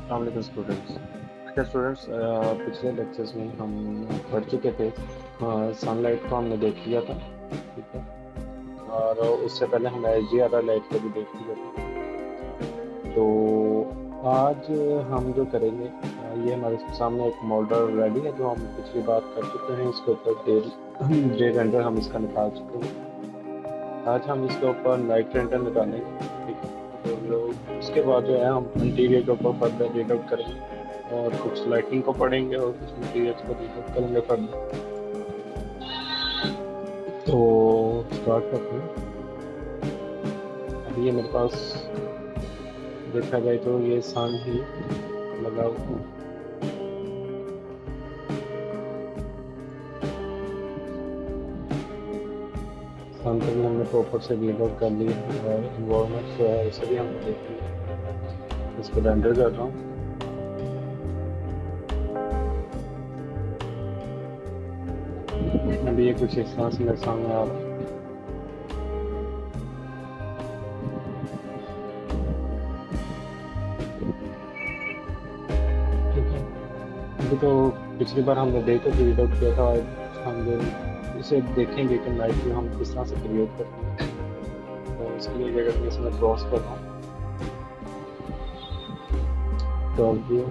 अस्सलाम स्टूडेंट्स। अच्छा स्टूडेंट्स, पिछले लेक्चर्स में हम पढ़ चुके थे। सनलाइट को हमने देख लिया था, ठीक है। और उससे पहले हम SGR लाइट को भी देख लिया था। तो आज हम जो करेंगे, ये हमारे सामने एक मॉडल रेडी है जो हम पिछली बार कर चुके हैं। इसके ऊपर डे रेंडर हम इसका निकाल चुके हैं। आज हम इसके ऊपर नाइट रेंडर निकालेंगे, ठीक है। और उसके बाद जो है हम इंटीरियर के ऊपर फर्दर रीड आउट करेंगे और कुछ लाइटिंग को पढ़ेंगे और कुछ मटीरियल्स को रीड आउट करेंगे फर्दर। तो स्टार्ट करते हैं। अभी ये मेरे पास देखा जाए तो ये सन ही लगा हुआ है। सन को भी हमने प्रॉपर से रीड आउट कर लिया और इन्वायरमेंट जो है उसे भी हम देख लिया। इसको रेंडर कर रहा हूँ। अभी ये कुछ इस तरह से मेरे सामने आ रहा है। ठीक है। अभी तो पिछली बार हमने डे को रीड आउट किया था, हम इसे देखेंगे कि नाइट व्यू हम किस तरह से क्रिएट करते हैं। तो इसके लिए अगर मैं इसमें क्रॉस कर रहा हूँ, टॉप व्यू,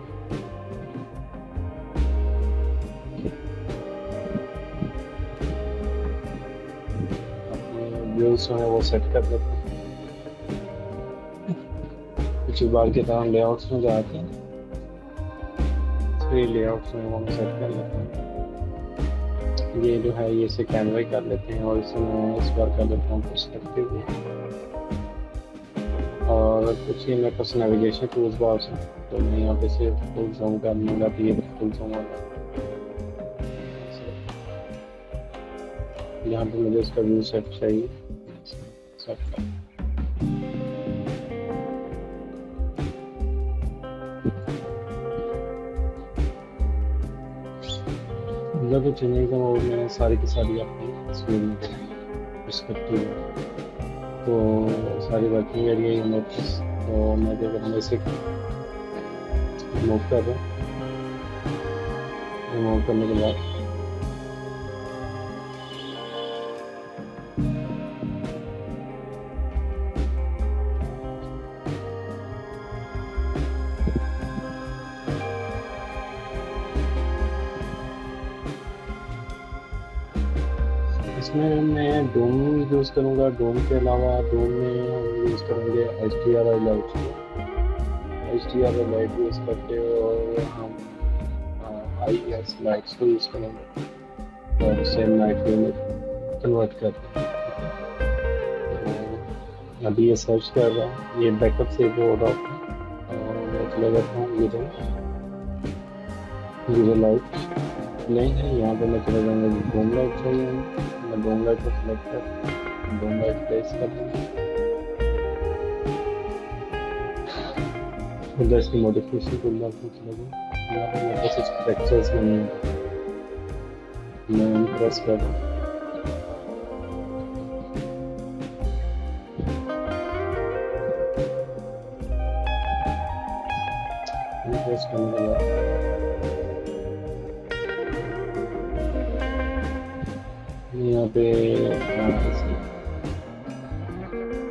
अपने व्यूज जो है वो सेट कर देते हैं। पिछली बार की तरह लेआउट्स में जाते हैं, 3 लेआउट्स में वो हम सेट कर लेते हैं। ये जो है ये इसे कैमरा कर लेते हैं और इसे मैं इस बार कर लेता हूँ पर्सपेक्टिव। और कुछ ही मेरे पास नेविगेशन टूल्स बॉक्स हैं, तो मैं यहाँ पे से फुल जूम कर लूँगा। तो ये फुल जूम वाला, यहाँ पे मुझे इसका व्यू सेट चाहिए, सेट कर। जब चेंजिंग का मोड में सारी की सारी अपनी तस्वीर पर्सपेक्टिव है, तो सारी वर्किंग एरिया ही मेरे पास। तो मैं क्या करूँगा, इसे मूव कर रहा हूँ। मूव करने के बाद इसमें मैं डोम यूज़ करूँगा। डोम के अलावा डोम में हम यूज़ करेंगे HDRI लाइट को। HDRI लाइट यूज़ करके और हम IS लाइट्स को यूज़ करेंगे और सेम नाइट व्यू में कन्वर्ट करते हैं। तो अभी ये सर्च कर रहा हूँ, ये बैकअप से हो रहा है और मैं चले जाता हूँ यूजर लाइट नहीं है। यहाँ पे मैं चले जाऊँगा, डोम लाइट चाहिए, मैं डोम लाइट को सिलेक्ट कर डोम लाइट प्लेस कर दूँगा। उधर इसकी मॉडिफिकेशन टूल बॉक्स में चले जाऊँ। यहाँ पर मेरे पास कुछ टेक्सचर्स नहीं है, मैं प्रेस कर रहा हूँ। प्रेस करने के बाद यहाँ पे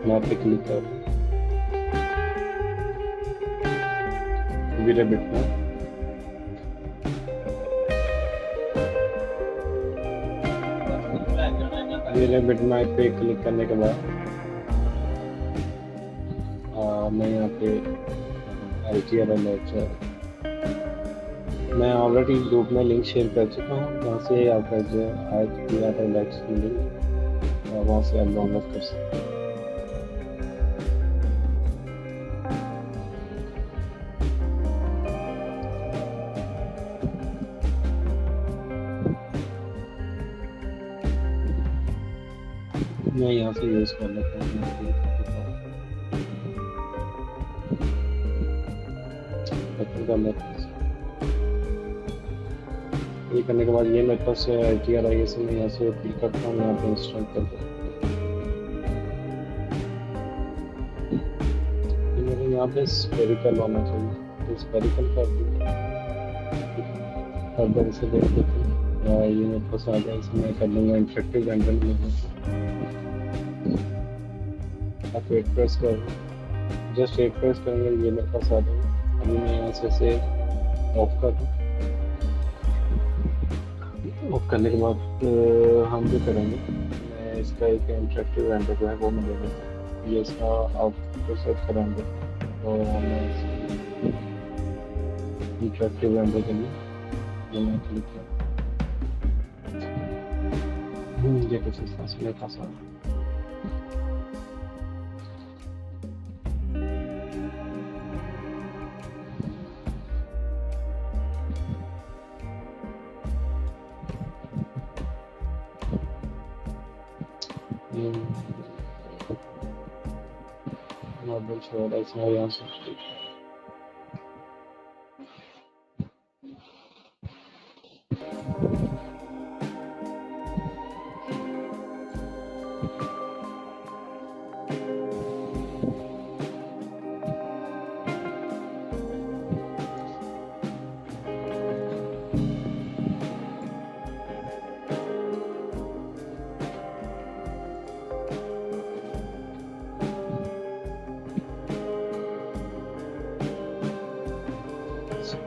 मैप पे क्लिक कर वीडियो बिट में पे क्लिक करने के बाद मैं यहाँ पे HDRI लाइट, मैं ऑलरेडी ग्रुप में लिंक शेयर कर चुका हूँ, जहाँ से आपका जो HDRI लाइट्स मिलेंगे वहाँ से आप डाउनलोड कर सकते हैं। मैं यहाँ से यूज़ कर लेता हूँ। ये करने के बाद ये मेरे पास HDRI से मैं यहाँ से क्लिक करता हूँ, यहाँ पे इंस्टॉल कर देता हूँ। मेरे यहाँ पे स्फेरिकल होना चाहिए। तो स्पेरिकल कर दिया। फर्दर इसे देख लेते हैं। ये मेरे पास आ गया, इसे मैं कर लूँगा इंटरेक्टिव रेंडर में। आप एक प्रेस कर, जस्ट एक प्रेस करेंगे ये मेरे पास आ जाएगा। अभी मैं यहाँ से इसे ऑफ कर दूँ। ऑफ करने के बाद हम भी करेंगे, मैं इसका एक इंटरेक्टिव रेंडर जो है वो मैं ले लूँगा। ये इसका आउटपुट सेट करेंगे, तो मैं इंटरेक्टिव रेंडर के लिए ये मैं क्लिक किया। ये कुछ इस तरह से मेरे पास आ गया। मॉडल छोड़ा इसमें यहाँ से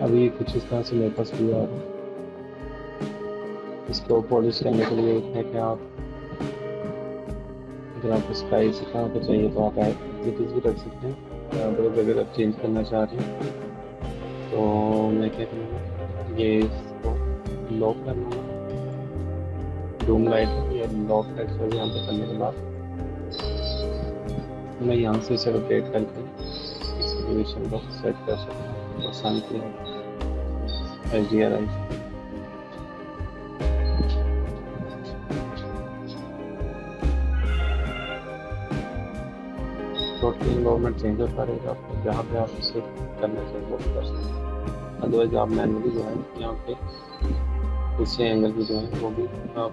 अभी कुछ इस तरह से मेरे पास व्यू आ रहा है। इसको पॉलिश करने के लिए है कि आप, अगर आपको स्काई से कहाँ पे चाहिए तो आप एग्जिट भी रख सकते हैं। अगर आप चेंज करना चाह रहे हैं तो मैं क्या करूँगा, ये इसको लॉक कर लूँगा। रूम लाइट या लॉक लाइट को यहाँ पे करने के बाद मैं यहाँ से इसे रोटेट करके इसकी पोजीशन को सेट कर सकता हूँ आसान के HDRI। टोटल इन्वायरमेंट चेंज होता रहेगा, आपको जहाँ पे आप इसे करना चाहिए वो कर सकते हैं। अदरवाइज आप मैनुअली जो है यहाँ पे इसी एंगल भी जो है वो भी आप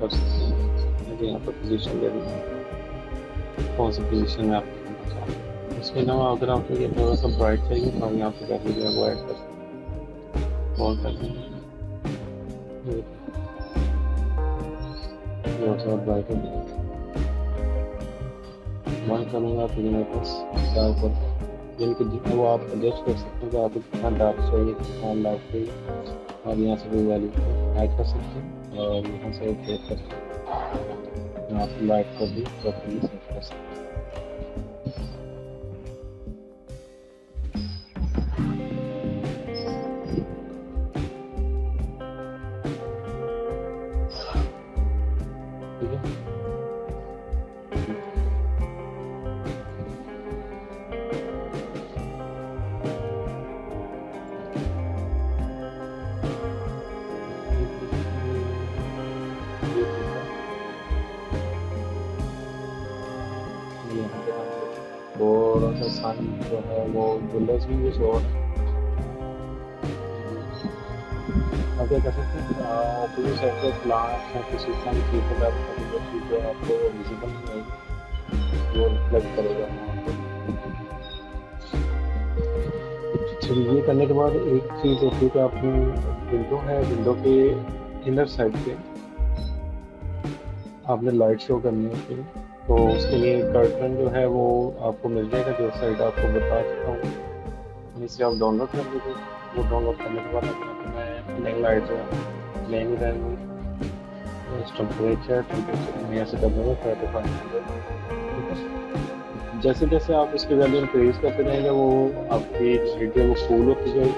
कर सकते हैं। मुझे यहाँ पर पोजीशन दे दूँ, कौन सी पोजीशन में आप करना चाहते हैं। इसके अलावा अगर आपको ये थोड़ा सा ब्राइट चाहिए तो आप यहाँ पे वैल्यू जो है वो ऐड कर सकते हैं, और कर देंगे थोड़ा ब्राइट हो गया। वन करूँगा तो मेरे पास डार्क होता है, जिनके जितना वो आप एडजस्ट कर सकते हैं कि आपको कितना डार्क चाहिए कितना लाइट चाहिए। और यहाँ से कोई वैल्यू को ऐड कर सकते हैं और यहाँ से अपडेट कर सकते हैं। यहाँ से लाइट को भी प्रॉपर्ली सेट कर सकते हैं। ठीक है, थोड़ा सा सन जो है वो विंडोज में भी शो। आप क्या कर सकते हैं, ऑपोजिट साइड पे प्लांट या किसी का भी चीज़ है जो आपको विजिबल नहीं होगी वो रिफ्लेक्ट करेगा वहाँ पे। चलिए ये करने के बाद एक चीज़ होती है कि आपने विंडो है, विंडो के इनर साइड पे आपने लाइट शो करनी होती है। तो उसके लिए कर्टन जो है वो आपको मिल जाएगा, जो साइड आपको बता चुका हूँ, इसे आप डाउनलोड कर लीजिए। वो डाउनलोड करने के बाद मैं प्लेन लाइट जो है प्लेन टेम्परेचर मैं ऐसे कर दूँगा 3500। जैसे जैसे आप इसकी वैल्यू इंक्रीज करते जाएंगे वो आपकी लाइट जो है वो कूल होती जाएगी।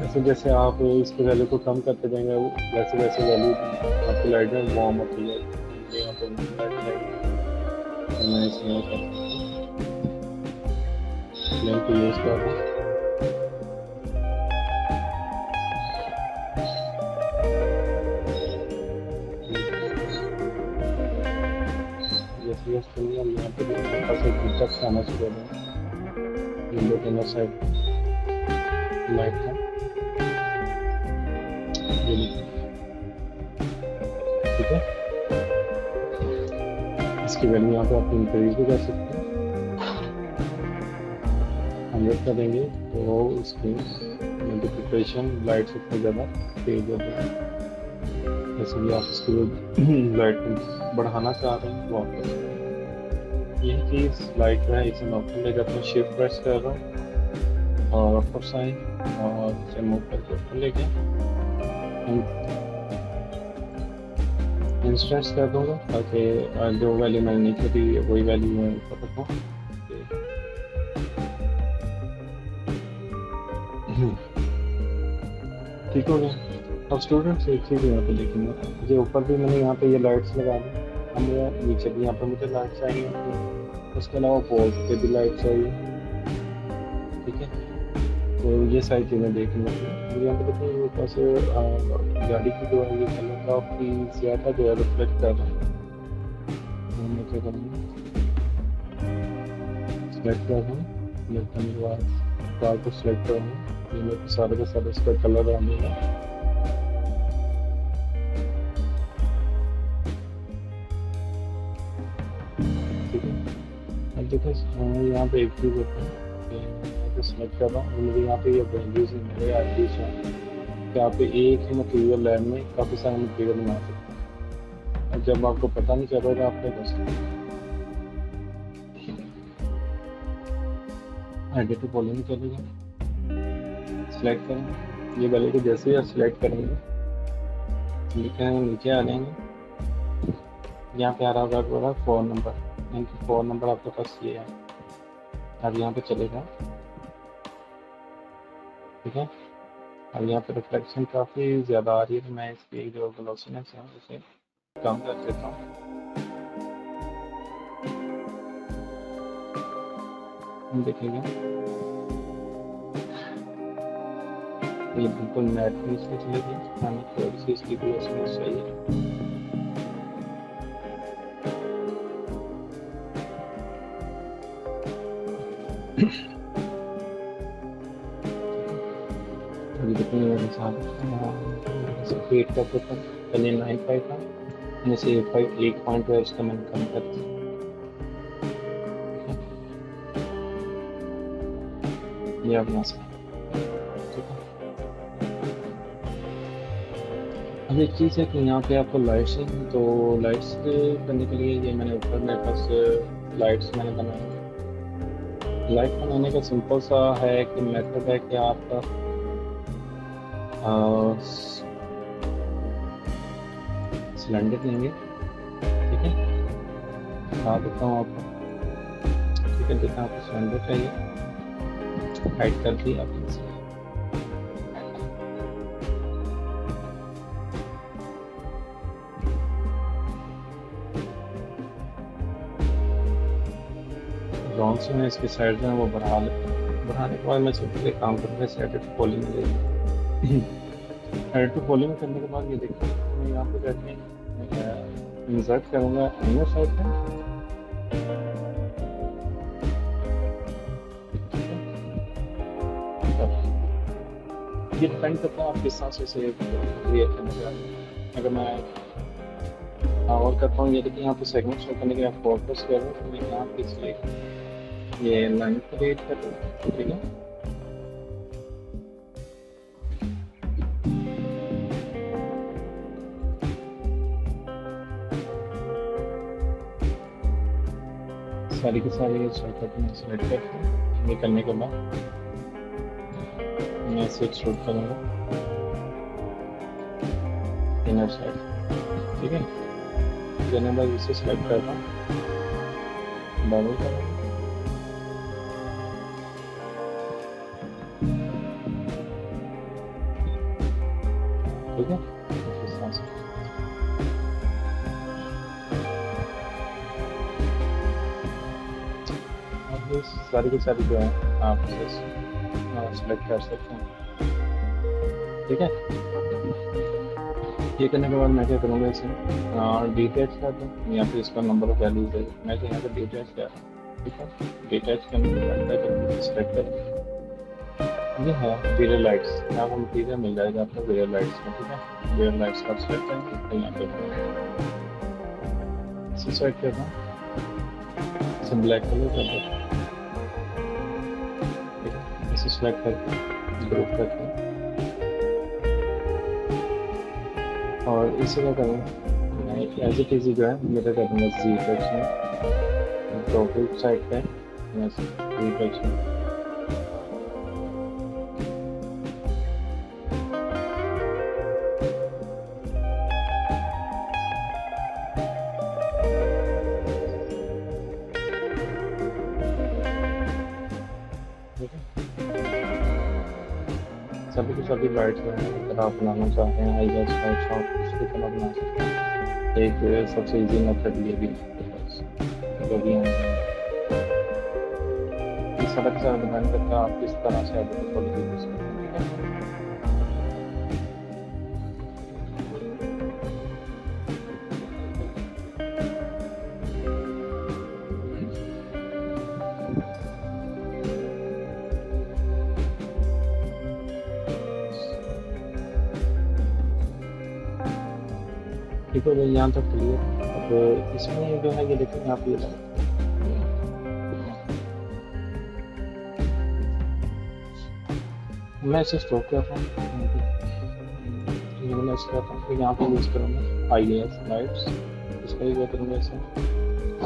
जैसे जैसे आप इसकी वैल्यू को कम करते जाएंगे वैसे वैसे वैल्यू आपकी लाइट में वार्म होती जाएगी। यहाँ पर मैं इसमें प्लेन को यूज़ कर रहा हूँ। जैसे जैसे यहाँ पे ऊपर से पिक्चर्स आना शुरू हो गए। विंडो के अंदर साइड लाइट था, ठीक है। इसकी वैल्यू यहाँ पे आप इंक्रीज भी कर सकते हैं। 100 का देंगे तो उसकी मल्टीप्लिकेशन लाइट्स उतनी ज़्यादा तेज होती है। जैसे कि आप इसकी लाइट बढ़ाना चाह रहे हैं वापस, यही चीज़ लाइट जो है इसे मैं ऊपर ले जाता हूँ, शिफ्ट प्रेस कर रहा हूँ और अपर साइन और इसे मूव करके ऊपर लेके इंस्टेंस कर दूँगा ताकि जो वैल्यू मैंने नीचे दी वही वैल्यू मैं ऊपर रखूँ। ठीक हो गया। अब स्टूडेंट्स एक चीज़ यहाँ पे देखेंगे, ये ऊपर भी मैंने यहाँ पे ये लाइट्स लगा दी, हम नीचे भी यहाँ पे मुझे लाइट चाहिए, उसके अलावा पोल पे भी लाइट चाहिए। ठीक है, तो ये सारी चीज़ें देखनी होती हैं। तो यहाँ पे देखिए मेरे पास गाड़ी की जो है ये कलर काफ़ी ज़्यादा जो है रिफ्लेक्ट कर रहा है। मैं क्या करूँगा, सिलेक्ट कर रहा हूँ, सिलेक्ट करने के बाद कार को सिलेक्ट करूँगा, ये मेरे को सारे का सारा इसका कलर आ जाएगा। ठीक है, अब देखो यहाँ पे एक चीज़ होता है, सेलेक्ट कर रहा हूँ, मुझे यहाँ पे ये वैल्यूज मेरे आईडीज हैं कि आप एक ही मटेरियल लैब में काफ़ी सारे मटेरियल बना सकते हैं। और जब आपको पता नहीं चलेगा आप क्या कर सकते हैं, एडिट टू पॉलीगॉन चलेगा, सिलेक्ट करें, ये वाले को जैसे ही आप सिलेक्ट करेंगे नीचे आ जाएंगे, यहाँ पे आ रहा होगा 4 नंबर, यानी कि 4 नंबर आपके पास ये है। अब यहाँ पे चलेगा, ठीक है। अब यहाँ पे रिफ्लेक्शन काफ़ी ज़्यादा आ रही है, तो मैं इसकी जो ग्लोसीनेस है उसे कम कर देता हूँ। हम देखेंगे ये बिल्कुल मैट फिनिश में चलेगी, हमें थोड़ी सी इसकी ग्लोसीनेस चाहिए। अभी देखिए मेरे साथ वेट कर देता हूँ, पहले 9.5 था, जैसे 1 पॉइंट है उसका मैंने कम कर दिया। ये आप यहाँ से, ठीक है। अब एक चीज़ है कि यहाँ पे आपको लाइट्स हैं, तो लाइट्स करने के लिए ये मैंने ऊपर मेरे पास लाइट्स मैंने बनाए। लाइट बनाने का सिंपल सा है कि मेथड है कि आपका सिलेंडर लेंगे, ठीक है, बता देता हूँ आपको, ठीक है। देखिए आपको सिलेंडर चाहिए, हाइड कर दिया आपने से, राउंड से मैं इसके साइड में वो बढ़ा लेता हूँ। बढ़ाने के बाद मैं सिंपली काम करके एडिट टू पॉलीगॉन ले एडिट टू पॉलीगॉन करने के बाद ये देखिए मैं यहाँ पे जाके इंसर्ट करूँगा इनर साइड पे, ये डिपेंड करता है आप किस तरह से इसे क्रिएट करने का। अगर मैं और करता हूँ, ये देखिए यहाँ पे सेगमेंट शो करने के लिए आप फोकस कर रहे हैं, तो मैं यहाँ पे इसलिए ये लाइन क्रिएट कर दूँ, ठीक है। सारी की सारी शॉर्टकट में सेलेक्ट करते हैं। ये करने के बाद मैं इसे एक्सट्रूड करूँगा इनर साइड, ठीक है। देने बाद इसे सेलेक्ट करता हूँ, डबल करूँगा, ठीक है। इस तरह से अब सारी की सारी जो है आप सेलेक्ट कर सकते हैं, ठीक है। ये करने के बाद मैं क्या करूँगा, इसे डिटैच कर दूँ, यहाँ पे इसका नंबर ऑफ वैल्यूज है, मैं तो यहाँ पे डिटैच कर रहा हूँ, ठीक है। डिटैच करने के बाद मैं करूँगा सेलेक्ट करेंगे, ये है वेरियल लाइट्स, यहाँ पर मटीरियल मिल जाएगा आपको वेरियल लाइट्स में, ठीक है। वेरियल लाइट्स का सेलेक्ट करेंगे, तो यहाँ पे इसे सेलेक्ट करना, इसे ब्लैक कलर कर दो, ठीक इसे सेलेक्ट करके ग्रुप करके और इसे क्या करूँगा मैं एज इट इजी जो है मेरा कर दूँगा जी सेक्शन प्रोफाइल साइट पे मैं जी सेक्शन सभी के सभी लाइट जो है अगर आप बनाना चाहते हैं आई एस लाइट शॉप उसकी तरह बना सकते हैं। एक सबसे इजी मेथड ये भी जो भी है इस तरह से डिपेंड करता है आप किस तरह से एडिट क्वालिटी यूज करते हैं। ठीक है भाई यहाँ तक क्लियर। अब इसमें जो है ये देखें आप ये मैं इसे स्टॉप करता हूँ मैंने इसका तो यहाँ पर यूज़ करूँगा आई एस लाइट्स इसका ही क्या करूँगा इसे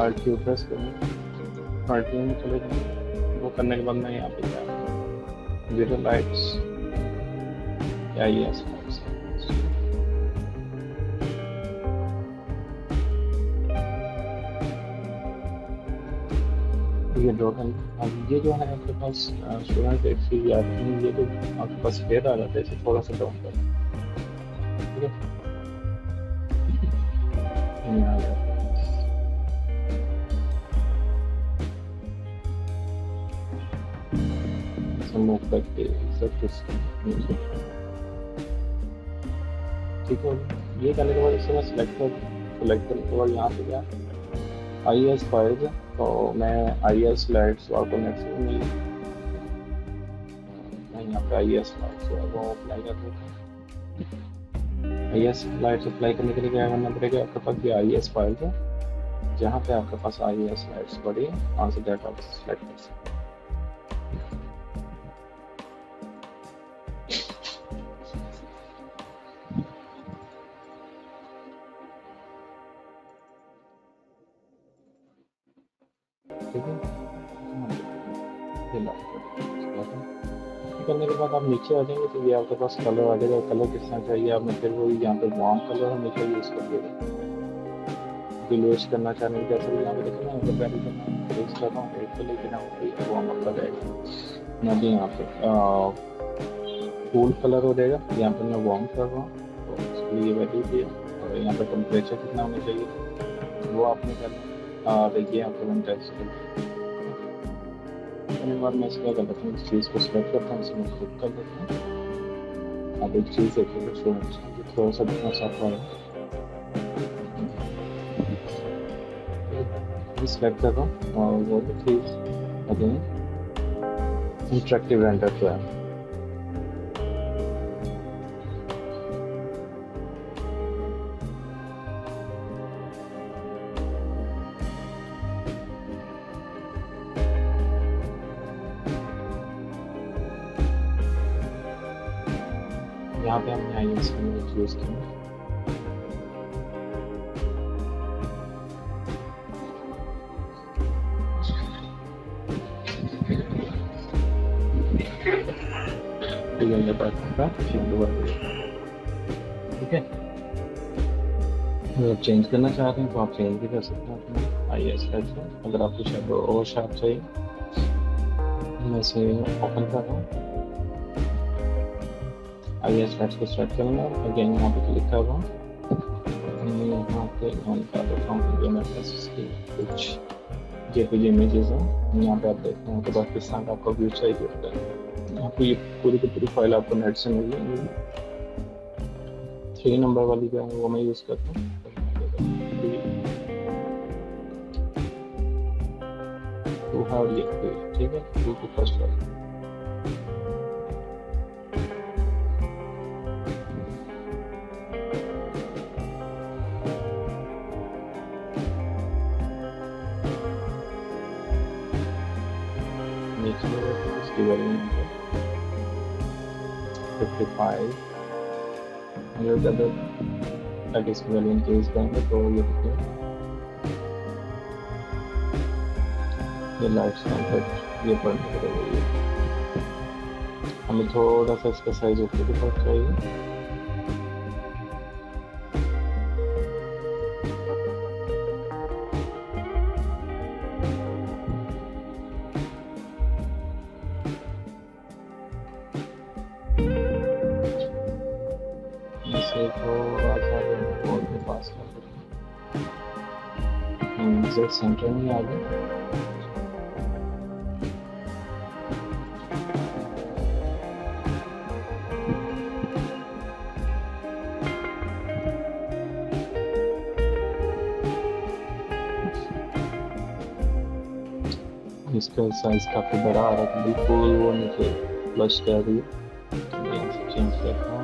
आर क्यू प्रेस करूँगा आर क्यू में चले जाऊँगा वो करने के बाद मैं यहाँ पे क्या zero lights I S lights ये डॉट अब ये जो है आपके पास स्टूडेंट एक चीज याद नहीं ये तो आपके पास फेयर आ जाता है इसे थोड़ा सा डाउन कर ठीक है ये आ गया मूव करके सब कुछ ठीक है ये करने के बाद इसे मैं सेलेक्ट करने के बाद यहाँ पे क्या आई एस फाइल्स तो मैं आई एस लाइट्स आपको मैक्सिमम नहीं मैं यहाँ पे आई एस लाइट्स वो अप्लाई कर देता हूँ। आई एस लाइट्स अप्लाई करने के लिए क्या करना पड़ेगा आपके पास ये आई एस फाइल्स है जहाँ पे आपके पास आई एस लाइट्स पड़ी है वहाँ से डाटा आप सेलेक्ट कर सकते हैं। ठीक है करने के बाद आप नीचे आ जाएंगे तो ये आपके पास कलर आ जाएगा कलर किस तरह चाहिए आपने फिर वो यहाँ पे वार्म कलर हमेशा यूज़ करिएगा ग्लोइश करना चाहने की जैसे यहाँ पे देखो मैं अगर पहले तो मैं यूज़ कर रहा हूँ रेड कलर के नाम वार्म अप कर जाएगा मैं भी यहाँ पे कूल कलर हो जाएगा यहाँ पे मैं वार्म कर रहा हूँ तो उसके लिए वैल्यू दिया और यहाँ पे टेम्परेचर कितना होना चाहिए वो आपने करना और ये आपको वन टेस्ट करने के बाद मैं इसका कर देता हूँ इस चीज़ को सेलेक्ट करता हूँ इसमें क्लिक कर देता हूँ अब एक चीज़ देखिए स्टूडेंट्स थोड़ा सा दिखना चाहता है सेलेक्ट कर रहा हूँ और वो भी चीज़ अगेन इंटरेक्टिव रेंडर पे है यहाँ पे हमने आई एस यूज़ किया ठीक है अगर चेंज करना चाहते हैं तो आप चेंज भी कर सकते हैं अपने आई एस अगर आपको शेडो और शार्प चाहिए मैं इसे ओपन कर रहा हूँ आई एस को सेलेक्ट करूँगा अगेन यहाँ पे क्लिक कर रहा हूँ यहाँ पे ऑन कर देता हूँ मेरे पास इसकी कुछ जेपीजी इमेजेस हैं यहाँ पे आप देखते हैं तो बाद किस तरह का आपका व्यू चाहिए होता है यहाँ पे ये पूरी की पूरी फाइल आपको नेट से मिल जाएगी 3 नंबर वाली जो है वो मैं यूज़ करता हूँ ठीक है 2 की फर्स्ट वाली नीचे इसकी वेरिएंट है 55 अगर ज़्यादा ताकि इसकी वेरिएंट यूज़ करेंगे तो ये देखिए ये लाइट्स का ये पढ़ने पड़ेगा। हमें थोड़ा सा इसका साइज ऊपर की तरफ चाहिए। इसे थोड़ा सा बोर्ड के पास कर दें, सेंटर में आ गए। इसका साइज काफी बड़ा आ रहा है, बिल्कुल वो नीचे फ्लश कर रही है। चेंज करता हूँ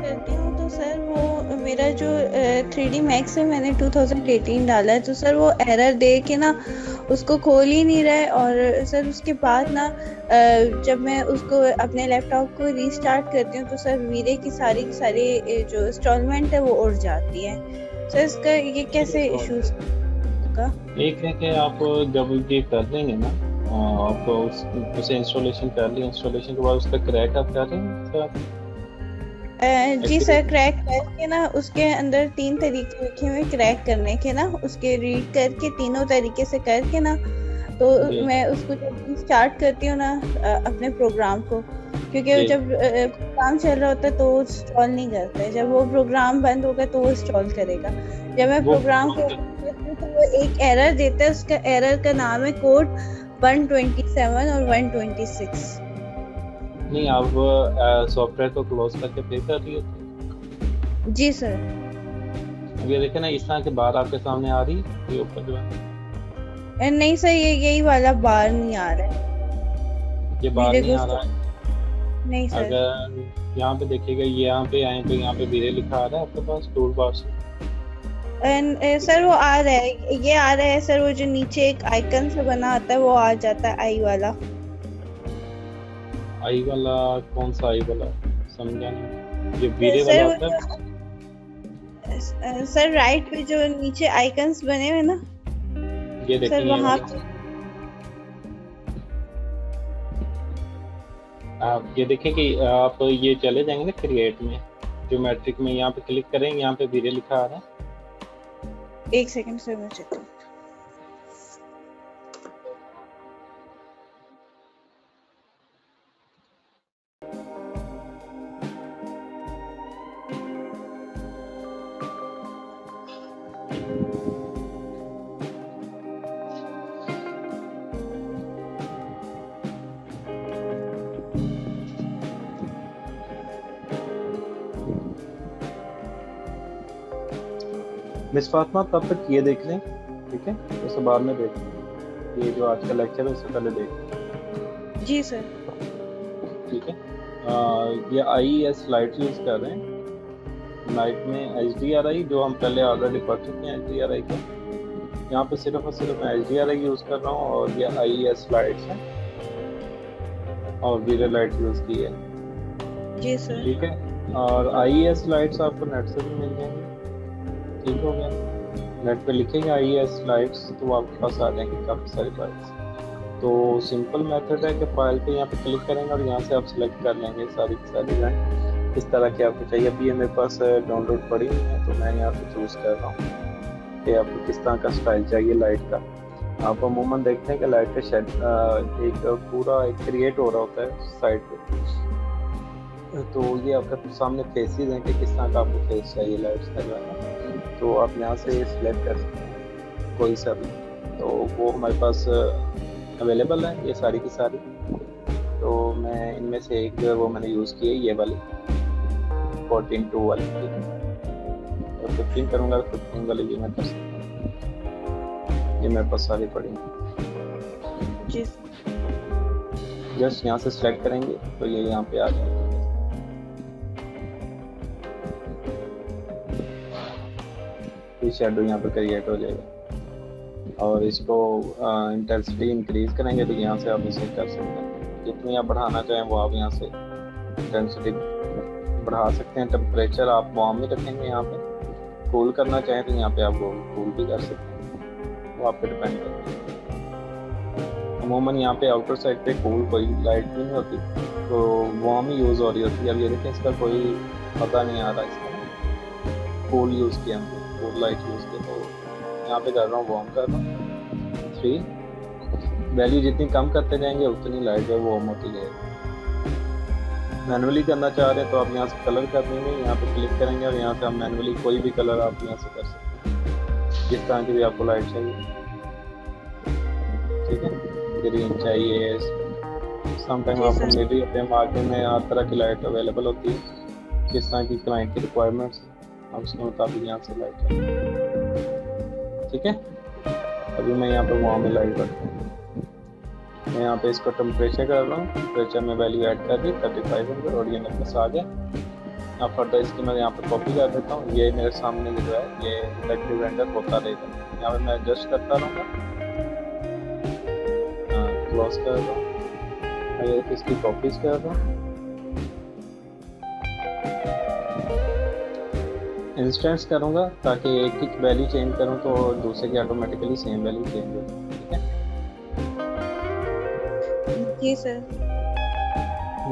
करती हूँ तो सर वो मेरा जो 3D Max है मैंने 2018 डाला है, तो सर वो एरर दे के ना उसको खोल ही नहीं रहा है। और सर उसके बाद ना जब मैं उसको अपने लैपटॉप को रीस्टार्ट करती हूँ तो सर वीरे की सारी जो इंस्टॉलमेंट है वो उड़ जाती है। सर इसका ये कैसे इश्यूज होगा? एक है कि आप जब ये कर लेंगे ना आप उसे इंस्टॉलेशन कर लिया, इंस्टॉलेशन के बाद उसका क्रैक आप कर रहे हैं सर? जी सर, क्रैक करके ना उसके अंदर 3 तरीके लिखे हुए क्रैक करने के ना, उसके रीड करके तीनों तरीके से करके ना तो मैं उसको जब स्टार्ट करती हूँ ना अपने प्रोग्राम को, क्योंकि जब प्रोग्राम चल रहा होता है तो वो इंस्टॉल नहीं करता है, जब वो प्रोग्राम बंद होगा तो वो इंस्टॉल करेगा। जब मैं प्रोग्राम को तो वो एक एरर देता है, उसका एरर का नाम है कोड 127 और 126। नहीं, आप सॉफ्टवेयर को क्लोज करके पे कर रही हो? जी सर। अब ये देखें ना, इस तरह के बार आपके सामने आ रही है, ये ऊपर जो है। नहीं सर, ये यही वाला बार नहीं आ रहा है। ये बार नहीं आ रहा है? नहीं सर। अगर यहाँ पे देखिएगा, यहाँ पे आए तो यहाँ पे वीरे लिखा आ रहा है आपके पास टूल बार से? सर वो आ रहा है, ये आ रहा है सर, वो जो नीचे एक आइकन से बना आता है वो आ जाता है, आई वाला। आई वाला? कौन सा आई वाला? समझा नहीं। ये वीरे वाला आता है सर, राइट पे जो नीचे आइकन्स बने हुए ना, ये देखिए सर वहाँ पे आप ये देखें कि आप ये चले जाएंगे ना क्रिएट में, ज्योमेट्रिक में, यहाँ पे क्लिक करेंगे, यहाँ पे वीरे लिखा आ रहा है। एक सेकंड सर, मैं चेक करती हूँ। मिस फातिमा, तब तक ये देख लें, ठीक है? उसके बाद में देख लें, ये जो आज का लेक्चर है उससे पहले देख लें। जी सर। ठीक है, ये IES स्लाइड यूज़ कर रहे हैं। लाइट में HDRI जो हम पहले ऑलरेडी पढ़ चुके हैं HDRI का, यहाँ पे सिर्फ और सिर्फ मैं HDRI यूज़ कर रहा हूँ और ये IES स्लाइड्स है और वीरे लाइट यूज़ की है। जी सर। ठीक है, और IES स्लाइड्स आपको नेट से भी मिल जाएंगे। ठीक हो गया, नेट पे लिखेंगे IES स्लाइड्स तो आपके पास आ जाएंगे काफ़ी सारी फाइल्स। तो सिंपल मेथड है कि फाइल पे यहाँ पे क्लिक करेंगे और यहाँ से आप सिलेक्ट कर लेंगे सारी की सारी लाइन किस तरह की आपको चाहिए। अभी ये मेरे पास डाउनलोड पड़ी हुई है तो मैं यहाँ पे चूज़ कर रहा हूँ कि आपको किस तरह का स्टाइल चाहिए लाइट का। आप अमूमन देखते हैं कि लाइट का शेड एक पूरा एक क्रिएट हो रहा होता है साइड पे, तो ये आपके सामने फेसेस हैं कि किस तरह का आपको फेस चाहिए लाइट्स का जो है, तो आप यहाँ से सिलेक्ट कर सकते हैं कोई सा भी, तो वो हमारे पास अवेलेबल है ये सारी की सारी। तो मैं इनमें से एक जो है वो मैंने यूज़ की है, ये वाली 14:2 वाली, ठीक है। और 15 करूँगा तो 15 वाली भी मैं कर सकता हूँ, ये मेरे पास सारी पड़ी हैं। जी जस्ट यहाँ से सिलेक्ट करेंगे तो ये यहाँ पे आ जाएगा। शेडो यहाँ पे क्रिएट हो जाएगा और इसको इंटेंसिटी इंक्रीज करेंगे तो यहाँ से आप इसे कर सकते हैं। जितनी आप बढ़ाना चाहें वो आप यहाँ से इंटेंसिटी बढ़ा सकते हैं। टेम्परेचर आप वार्म ही रखेंगे, यहाँ पे कूल करना चाहें तो यहाँ पे आप वो कूल भी कर सकते हैं, वो आप पे डिपेंड करता है। अमूमन यहाँ पे आउटर साइड पे कूल कोई लाइट भी नहीं होती, तो वार्म ही यूज़ हो रही होती है। अब ये देखें, इसका कोई पता नहीं आ रहा, इसका कूल यूज़ किया हमने, कूल लाइट यूज़ किया। तो यहाँ पे कर रहा हूँ, वार्म कर रहा हूँ 3। वैल्यू जितनी कम करते जाएंगे उतनी लाइट जो वार्म होती जाएगी। मैनुअली करना चाह रहे हैं तो आप यहाँ से कलर कर देंगे, यहाँ पे क्लिक करेंगे और यहाँ से आप मैनुअली कोई भी कलर आप यहाँ से कर सकते हैं, जिस तरह की भी आपको लाइट चाहिए, ठीक है। ग्रीन चाहिए, समटाइम आपको मिल रही होते हैं मार्केट में, हर तरह की लाइट अवेलेबल होती है, जिस तरह की क्लाइंट की रिक्वायरमेंट्स आप उसके मुताबिक यहाँ से लाइट करें, ठीक है। अभी मैं यहाँ पे वार्म लाइट करता हूँ, मैं यहाँ पे इसको टेम्परेचर कर रहा हूँ, टेम्परेचर में वैल्यू ऐड कर दी 3500 और ये मेरे पास आ गया। अब फर्दर इसकी मैं यहाँ पे कॉपी कर देता हूँ, ये मेरे सामने जो है ये इंटरेक्टिव रेंडर होता रहेगा। यहाँ पे मैं एडजस्ट करता रहूँगा, क्लोज कर रहा हूँ, इसकी कॉपीज कर रहा हूँ, इंस्टेंस करूँगा ताकि एक की वैल्यू चेंज करूँ तो दूसरे की ऑटोमेटिकली सेम वैल्यू चेंज हो, ठीक है। जी सर।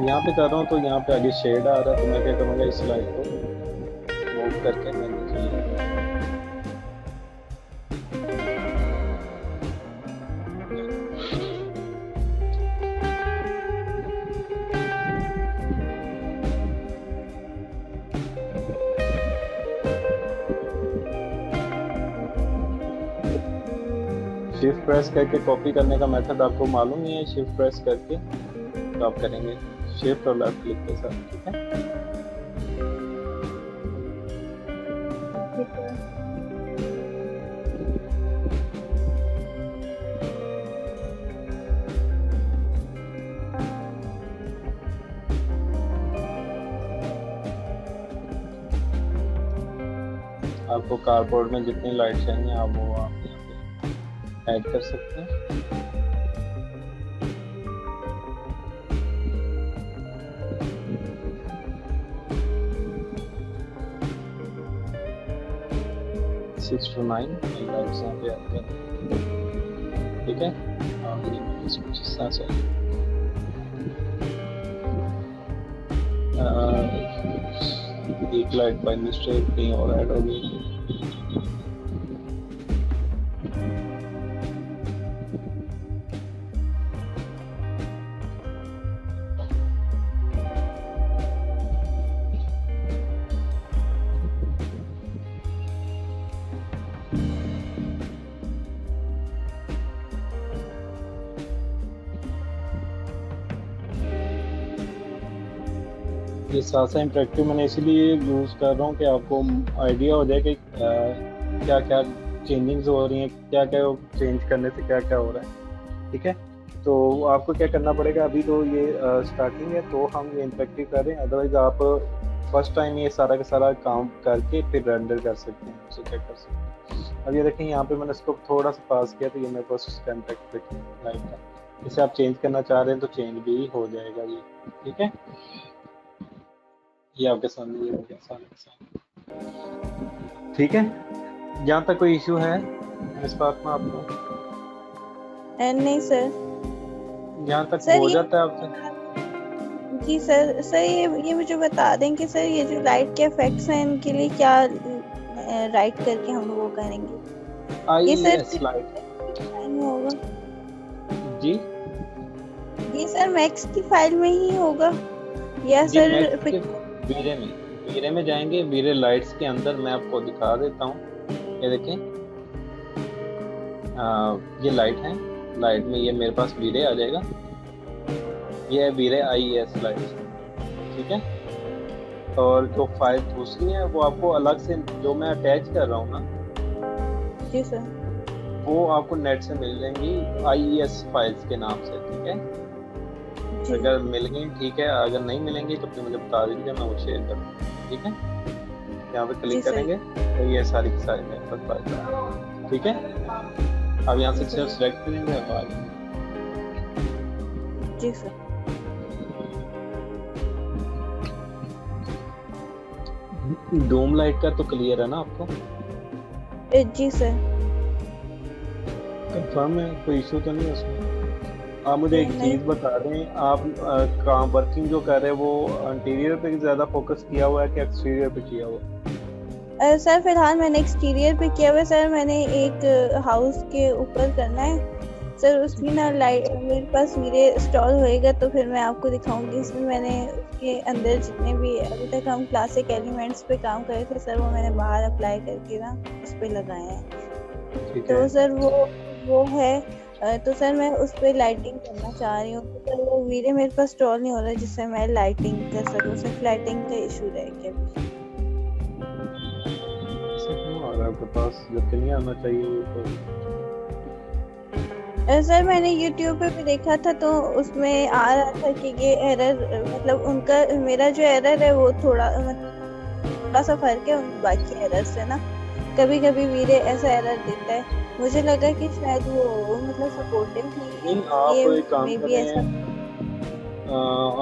यहाँ पे कर रहा हूँ तो यहाँ पे आगे शेड आ रहा है, तो मैं क्या करूँगा, इस लाइट को मूव करके मैं नीचे ले आऊँगा। शिफ्ट प्रेस करके कॉपी करने का मेथड आपको मालूम नहीं है, शिफ्ट प्रेस करके तो आप करेंगे शिफ्ट और लेफ्ट क्लिक के साथ, ठीक है। आपको कार्डबोर्ड में जितनी लाइट चाहिए आप वो आप यहाँ पे ऐड कर सकते हैं। सिक्स टू 9 लाइट्स यहाँ पे ऐड कर, ठीक है। और ये कुछ इस तरह से एक लाइट बाय मिस्टेक कहीं और ऐड हो गई। ये सासा इंटरेक्टिव मैंने इसीलिए यूज़ कर रहा हूँ कि आपको आइडिया हो जाए कि क्या क्या चेंजिंग्स हो रही हैं, क्या क्या चेंज करने से क्या क्या हो रहा है, ठीक है। तो आपको क्या करना पड़ेगा, अभी तो ये स्टार्टिंग है तो हम ये इंटरेक्टिव कर रहे हैं, अदरवाइज आप फर्स्ट टाइम ये सारा का सारा काम करके फिर रेंडर कर सकते हैं, उसे चेक कर सकते हैं। अब ये देखें यहाँ पे मैंने इसको थोड़ा सा पास किया तो ये मेरे पास उसका इंटरेक्टिव लाइट है। इसे आप चेंज करना चाह रहे हैं तो चेंज भी हो जाएगा ये, ठीक है। ये आपके सामने ये हो गया सामने, ठीक है। जहाँ तक कोई इशू है इस बात में आपको? नहीं सर। जहाँ तक सर हो ये जाता है आपसे? जी सर। सर ये मुझे बता दें कि सर ये जो लाइट के इफेक्ट्स हैं इनके लिए क्या राइट करके हम वो करेंगे? ये सर लाइट फाइल में होगा जी? ये सर मैक्स की फाइल में ही होगा या जी, सर वीरे में जाएंगे, वीरे लाइट्स के अंदर मैं आपको दिखा देता हूँ। ये देखें, ये लाइट है, लाइट में ये मेरे पास वीरे आ जाएगा, ये है वीरे IES लाइट, ठीक है। और जो फाइल दूसरी है वो आपको अलग से, जो मैं अटैच कर रहा हूँ ना, जी सर। वो आपको नेट से मिल जाएंगी IES फाइल्स के नाम से, ठीक है। जी अगर मिल गई ठीक है, अगर नहीं मिलेंगी तो फिर मुझे बता दीजिए, मैं वो शेयर करूँगा, ठीक है। यहाँ पे जी क्लिक सर। करेंगे तो ये सारी की सारी मेरे पास फाइल है, ठीक है। अब यहाँ से जी सिर्फ सर। सेलेक्ट करेंगे अब आ जाएंगे। जी सर। डूम लाइट का तो क्लियर है ना आपको? जी सर। कंफर्म है, कोई इशू तो नहीं है उसमें? आप मुझे एक नहीं। चीज़ बता दें, आप काम वर्किंग जो कर रहे हैं वो इंटीरियर पे ज़्यादा फोकस किया हुआ है कि एक्सटीरियर पे किया हुआ है? सर फिलहाल मैंने एक्सटीरियर पे किया हुआ है सर। मैंने एक हाउस के ऊपर करना है सर। उसकी ना लाइट मेरे पास वीरे इंस्टॉल होएगा तो फिर मैं आपको दिखाऊंगी। इसमें मैंने उसके अंदर जितने भी अभी तक हम क्लासिक एलिमेंट्स पे काम करे थे सर, वो मैंने बाहर अप्लाई करके ना उस पे लगाए हैं। ठीक तो है। सर वो है तो सर मैं उस पे लाइटिंग करना चाह रही हूँ। तो सर वो वीरे मेरे पास इंस्टॉल नहीं हो रहा जिससे मैं लाइटिंग कर सकूँ। सिर्फ लाइटिंग का इशू रह गया अभी। ऐसे क्यों आ रहा है आपके पास, जबकि नहीं आना चाहिए ये तो? सर मैंने YouTube पे भी देखा था तो उसमें आ रहा था कि ये एरर, मतलब उनका मेरा जो एरर है वो थोड़ा सा फर्क है उन बाकी एरर से ना। कभी कभी वीरे ऐसा एरर देता है। मुझे लगा कि शायद वो मतलब सपोर्टिव नहीं, नहीं, आप ये एक काम मे बी करें, ऐसा।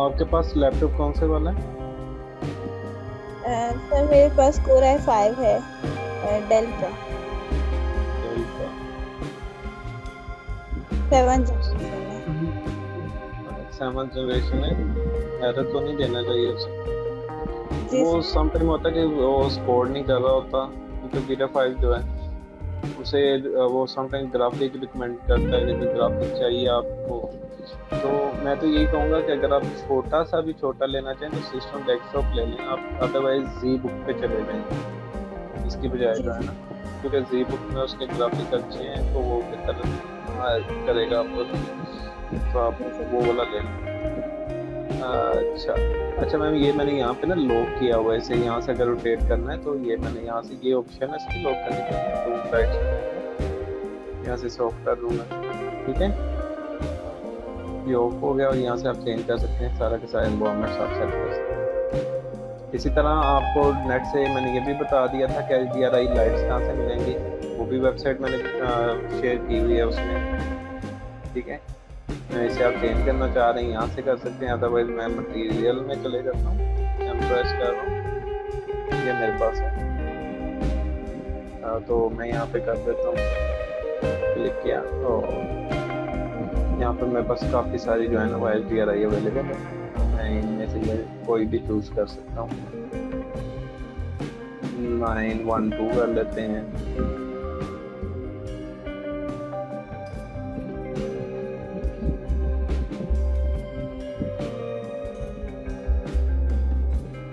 आपके पास लैपटॉप कौन से वाला है? सर मेरे पास Core i5 है, डेल का डेल का 7 जनरेशन है। 7th जनरेशन है, एरर तो नहीं देना चाहिए उसे। जी वो समटाइम होता है कि वो सपोर्ट नहीं कर रहा होता, क्योंकि वीडियो फाइल जो है उसे वो समटाइम ग्राफिक रिकमेंड करता है कि ग्राफिक चाहिए आपको। तो मैं तो यही कहूँगा कि अगर आप छोटा सा भी छोटा लेना चाहें तो सिस्टम डेस्कटॉप ले लें आप, अदरवाइज जी बुक पे चले जाएं इसकी बजाय जो है ना, क्योंकि जी बुक में उसके ग्राफिक अच्छे हैं तो वो बेहतर करेगा आपको, तो आप वो वाला ले लें। अच्छा मैम, ये मैंने यहाँ पे ना लॉक किया हुआ है इसे। यहाँ से अगर रोटेट करना है तो ये मैंने यहाँ से ये ऑप्शन है इसकी लॉक करने के, तो राइट यहाँ से सॉफ्ट कर दूंगा, ठीक है। ये ऑफ हो गया और यहाँ से आप चेंज कर सकते हैं सारा के सारा एनवायरनमेंट आप सेट कर सकते हैं। इसी तरह आपको नेट से मैंने ये भी बता दिया था कि HDRI लाइट्स कहाँ से मिलेंगी, वो भी वेबसाइट मैंने शेयर की हुई है उसमें, ठीक है। इसे आप चेंज करना चाह रहे हैं यहाँ से कर सकते हैं, अदरवाइज मैं मटेरियल में चले जाता हूँ, प्रेस कर रहा हूँ, ये मेरे पास है। तो मैं यहाँ पे कर देता हूँ, क्लिक किया तो यहाँ पर मेरे पास काफ़ी सारी जो है ना वो HDRI अवेलेबल है। तो मैं इनमें से ये कोई भी चूज़ कर सकता हूँ। 912 कर लेते हैं।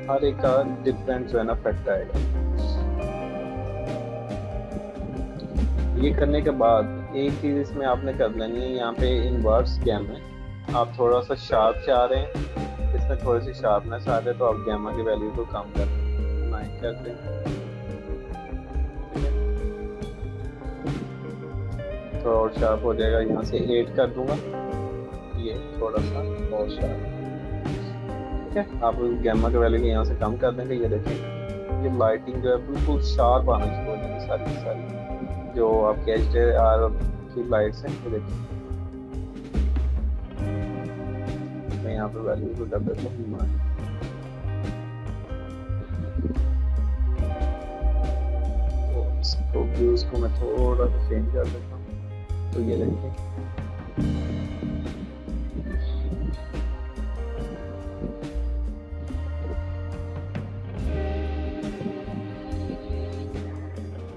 हर एक का डिफरेंट जो है ना इफेक्ट आएगा। ये करने के बाद एक चीज़ इसमें आपने कर लेनी है, यहाँ पे इनवर्स गैमा है। आप थोड़ा सा शार्प चाह रहे हैं, इसमें थोड़ी सी शार्पनेस आ रही है तो आप गैमा की वैल्यू को कम कर दें, 9 कर दें, थोड़ा और शार्प हो जाएगा। यहाँ से 8 कर दूंगा, ये थोड़ा सा और शार्प, ठीक है। आप गैमा के वैल्यू को यहाँ से कम कर देंगे। ये देखें ये लाइटिंग जो है बिल्कुल शार्प आना शुरू हो जाएगी, सारी की सारी जो आपके HDR की लाइट्स हैं। ये देखिए मैं यहाँ पे वैल्यू को कर देता हूँ, तो इसको व्यूज को मैं थोड़ा सा चेंज कर देता हूँ। तो ये देखिए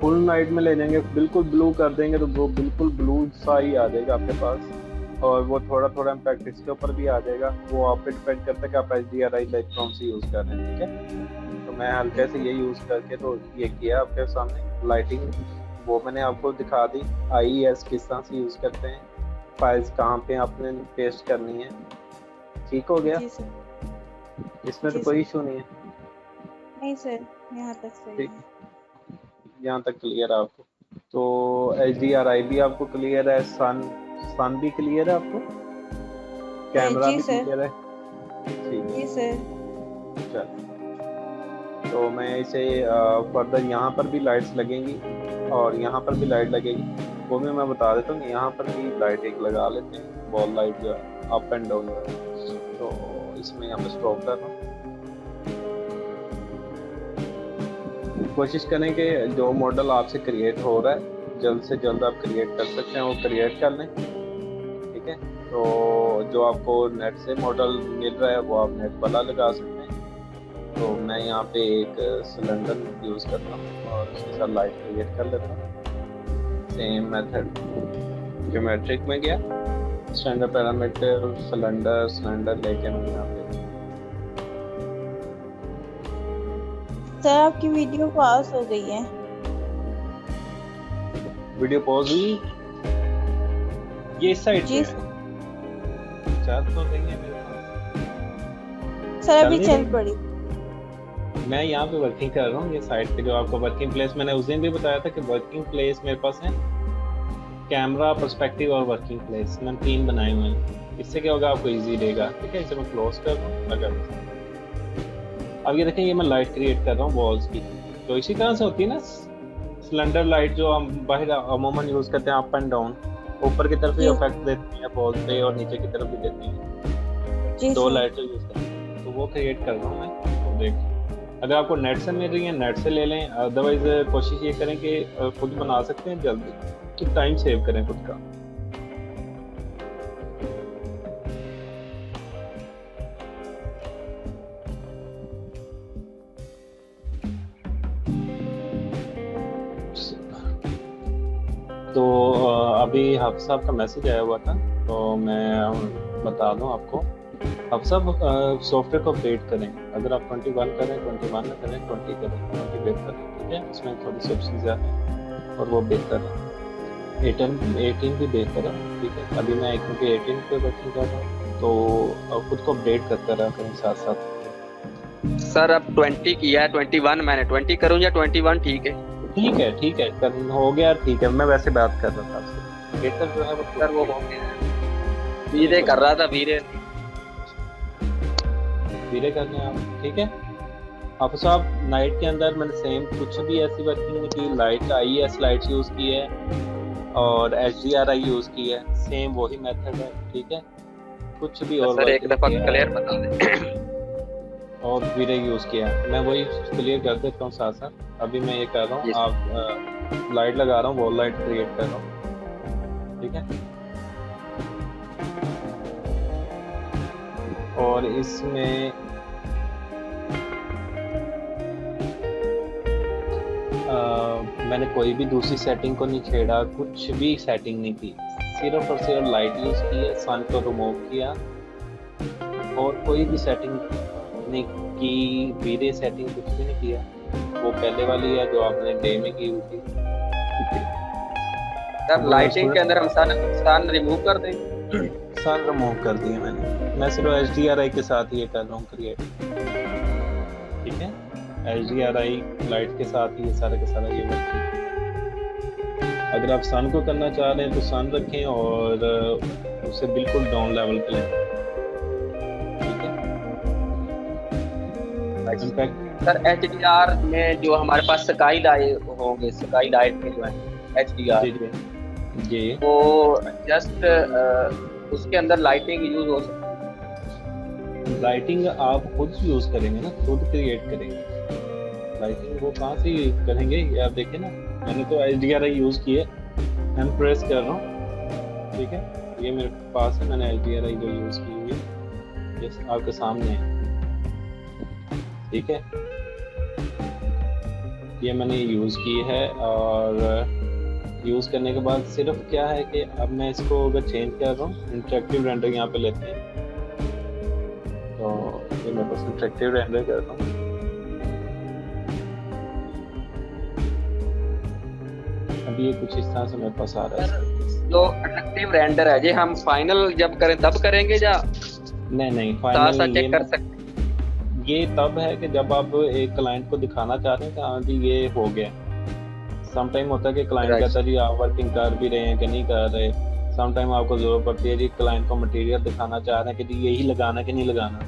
फुल नाइट में ले जाएंगे, बिल्कुल ब्लू कर देंगे तो वो बिल्कुल ब्लू सा ही आ जाएगा आपके पास, और वो थोड़ा थोड़ा इम्पैक्ट इसके ऊपर भी आ जाएगा। वो आप पे डिपेंड करता है कि आप HDRI लाइट कौन सी यूज़ कर रहे हैं, ठीक है। तो मैं हल्के से ये यूज़ करके तो ये किया आपके सामने लाइटिंग, वो मैंने आपको दिखा दी। IES किस तरह से यूज़ करते हैं, फाइल्स कहाँ पे आपने पेस्ट करनी है, ठीक हो गया, जी सर। इसमें तो जी कोई सर। इशू नहीं है। नहीं सर, यहाँ तक सही ठीक, है। यहाँ तक क्लियर है आपको। तो HDRI भी आपको क्लियर है, सन भी क्लियर है आपको, कैमरा जी भी सर। क्लियर है। ठीक जी सर। है, चल। तो मैं इसे फर्दर यहाँ पर भी लाइट्स लगेंगी और यहाँ पर भी लाइट लगेगी, वो भी मैं बता देता हूँ। यहाँ पर भी लाइट एक लगा लेते हैं, बॉल लाइट जो है अप एंड डाउन। तो इसमें यहाँ पे स्टॉप कर रहा हूँ। कोशिश करें कि जो मॉडल आपसे क्रिएट हो रहा है जल्द से जल्द आप क्रिएट कर सकते हैं वो क्रिएट कर लें। ठीक है, तो जो आपको नेट से मॉडल मिल रहा है वो आप नेट वाला लगा सकते हैं। तो मैं यहाँ पे एक सिलेंडर यूज़ करता हूँ और उसके साथ लाइट क्रिएट कर लेता हूँ। सेम मेथड ज्योमेट्रिक में गया, स्टैंडर्ड पैरामीटर सिलेंडर लेके मैं यहाँ पे। सर आपकी वीडियो पास हो गई है। वीडियो पॉज हुई, ये इस साइड जी से है। चल तो नहीं है मेरे पास सर, अभी नहीं चल रही। पड़ी। मैं यहाँ पे वर्किंग कर रहा हूँ, ये साइड पे जो आपको वर्किंग प्लेस मैंने उस दिन भी बताया था कि वर्किंग प्लेस मेरे पास है, कैमरा, पर्सपेक्टिव और वर्किंग प्लेस, मैंने 3 बनाए हुए हैं। इससे क्या होगा, आपको इजी रहेगा। ठीक है, इसे मैं क्लोज कर रहा हूँ। अगर अब ये देखें, ये मैं लाइट क्रिएट कर रहा हूँ वॉल्स की, तो इसी तरह से होती है ना सिलेंडर लाइट जो हम बाहर अमूमन यूज़ करते हैं अप एंड डाउन, ऊपर की तरफ भी इफेक्ट देती है वॉल पे और नीचे की तरफ भी देती है। जी 2 सर। लाइट जो यूज़ करते हैं, तो वो क्रिएट कर रहा हूँ मैं। तो देख, अगर आपको नेट से मिल रही है नेट से ले लें, अदरवाइज कोशिश ये करें कि खुद बना सकते हैं जल्दी, तो टाइम सेव करें खुद का। तो अभी हाफिज साहब का मैसेज आया हुआ था, तो मैं बता दूं आपको। हाफिज साहब सॉफ्टवेयर को अपडेट करें, अगर आप 21 करें, 21 ना करें, 20 करें, 20 बेहतर है। ठीक है, उसमें थोड़ी सी चीज़ें हैं और वो बेहतर है। 18 भी बेहतर है। ठीक है, अभी मैं क्योंकि 18 पे वर्किंग कर रहा हूँ, तो खुद को अपडेट करते रहा करें साथ साथ। सर अब 20 किया है, 21 मैंने 20 करूँ या 21 ठीक है? ठीक है हो गया। ठीक है, मैं वैसे बात कर रहा था आपसे, बेहतर जो है वो सर वो हो गया, धीरे कर रहा था, धीरे करने आप। ठीक है, आप साहब नाइट के अंदर मैंने सेम कुछ भी ऐसी वर्किंग नहीं की, लाइट IES लाइट्स यूज़ की है और HDRI यूज़ की है, सेम वही मेथड है। ठीक है, कुछ भी और सर एक दफ़ा क्लियर बता दें। और वीरे यूज़ किया है, मैं वही क्लियर कर देता हूँ साथ साथ। अभी मैं ये कर रहा हूँ, आप लाइट लगा रहा हूँ, वॉल लाइट क्रिएट कर रहा हूँ। ठीक है, और इसमें मैंने कोई भी दूसरी सेटिंग को नहीं छेड़ा, कुछ भी सेटिंग नहीं की, सिर्फ और सिर्फ लाइट यूज़ की है, सन को रिमूव किया और कोई भी सेटिंग नहीं की, वीरे सेटिंग कुछ भी नहीं किया। वो पहले वाली है जो आपने डे में की हुई थी। सर लाइटिंग के अंदर हम सन रिमूव कर दें? सन रिमूव कर दिए मैंने, मैं सिर्फ HDRI के साथ ये कर रहा हूँ क्रिएट। ठीक है, HDRI लाइट के साथ ही ये सारा का सारा ये वर्क। अगर आप सन को करना चाह रहे हैं तो सन रखें और उसे बिल्कुल डाउन लेवल पे लें। सर HDR में जो हमारे पास स्काई लाइट होंगे, स्काई लाइट में जो है HDR जी वो जस्ट उसके अंदर लाइटिंग यूज हो सकती है? लाइटिंग आप खुद यूज करेंगे ना, खुद क्रिएट करेंगे लाइटिंग, वो कहाँ से करेंगे ये आप देखिए ना। मैंने तो HDRI यूज किए, मैं प्रेस कर रहा हूँ। ठीक है, ये मेरे पास है, मैंने HDRI जो यूज की हुई है ये आपके सामने है। ठीक है, ये मैंने यूज़ की है और यूज़ करने के बाद सिर्फ क्या है कि अब मैं इसको अगर चेंज कर रहा हूँ, इंटरेक्टिव रेंडर यहाँ पे लेते हैं, तो ये मैं बस इंटरेक्टिव रेंडर करता हूँ। अभी ये कुछ इस तरह से मेरे पास आ रहा है। जो इंटरेक्टिव रेंडर है ये हम फाइनल जब करें तब करेंगे या नहीं साथ फाइनल साथ ये चेक कर नहीं। सकते? ये तब है कि जब आप एक क्लाइंट को दिखाना चाहते हैं कि हाँ जी ये हो गया। सम टाइम होता है कि क्लाइंट राइट कहता है जी आप वर्किंग कर भी रहे हैं कि नहीं कर रहे। सम टाइम आपको जरूरत पड़ती है जी क्लाइंट को मटेरियल दिखाना चाह रहे हैं कि जी यही लगाना कि नहीं लगाना।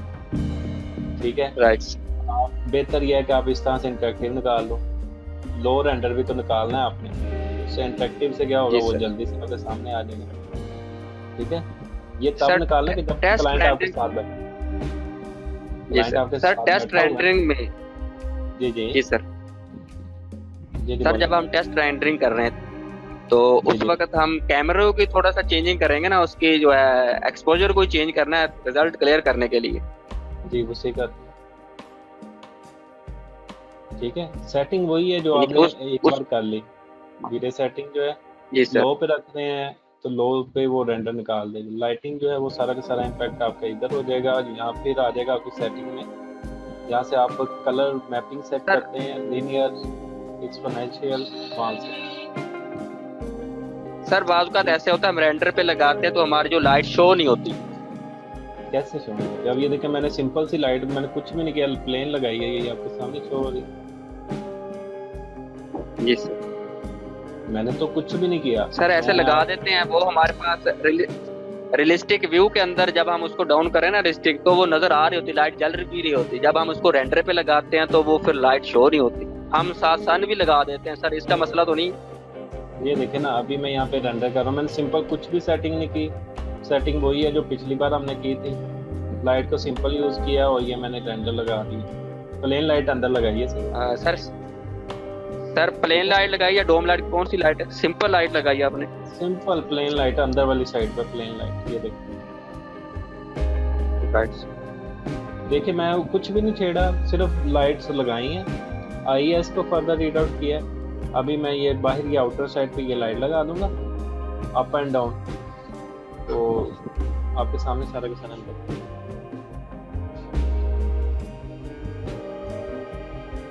ठीक है। राइट। आप बेहतर यह है कि आप इस तरह से इंटरेक्टिव निकाल लो। लो रेंडर भी तो निकालना है आपने। उससे इंटरेक्टिव से क्या होगा, जी वो सर। जल्दी से आपके सामने आ जाएगा। ठीक है। ये तब सर निकालना कि जब टेस्ट क्लाइंट आपके रेंडरिंग। साथ बैठा जी क्लाइंट सर। आपके सर साथ टेस्ट बैठा हुआ है। रेंडरिंग में। जी जी जी सर। जी जी सर बोलें। जब हम टेस्ट रेंडरिंग कर रहे हैं तो जी उस जी वक्त हम कैमरे की थोड़ा सा चेंजिंग करेंगे ना, उसकी जो है एक्सपोजर को चेंज करना है रिजल्ट क्लियर करने के लिए। जी उसी का। ठीक है। सेटिंग वही है जो यानी कि आपने एक उस बार कर ली। वीडियो सेटिंग जो है जी सर। लो पे रखते हैं तो लो पे वो रेंडर निकाल देगी। लाइटिंग जो है वो सारा का सारा इम्पैक्ट आपका इधर हो जाएगा, यहाँ फिर आ जाएगा आपकी सेटिंग में। यहाँ से आप कलर मैपिंग सेट सर करते हैं, लीनियर, एक्सपोनेंशियल, वहाँ से। सर बाज़ औक़ात ऐसे होता है हम रेंडर पे लगाते हैं तो हमारी जो लाइट शो नहीं होती। कैसे शो होगी? अब ये देखिए मैंने सिंपल सी लाइट, मैंने कुछ भी नहीं किया, प्लेन लगाई है, ये आपके सामने शो हो रही है। जी सर। मैंने तो कुछ भी नहीं किया। सर ऐसे मैं लगा देते हैं वो हमारे पास रियलिस्टिक व्यू के अंदर जब हम उसको डाउन करें ना रिस्टिक, तो वो नजर आ रही होती, लाइट जल रही होती। जब हम उसको रेंडर पे लगाते हैं तो वो फिर लाइट शो नहीं होती। हम साथ सन भी लगा देते हैं सर, इसका मसला तो नहीं? ये देखे ना, अभी मैं यहाँ पे रेंडर कर रहा हूँ, मैंने सिंपल कुछ भी सेटिंग नहीं की। सेटिंग वही है जो पिछली बार हमने की थी। लाइट को सिंपल यूज किया और ये मैंने रेंडर लगा दी। प्लेन लाइट अंदर लगाई है सर। सर प्लेन लाइट लगाई या डोम लाइट, कौन सी लाइट है? सिंपल लाइट लगाई है आपने? सिंपल प्लेन लाइट अंदर वाली साइड पे प्लेन लाइट। ये देखिए मैं कुछ भी नहीं छेड़ा, सिर्फ लाइट्स लगाई हैं। आईएस को फर्दर रीड आउट किया। अभी मैं ये बाहर की आउटर साइड पे ये लाइट लगा दूंगा अप एंड डाउन, तो आपके सामने सारा का सारा अंदर।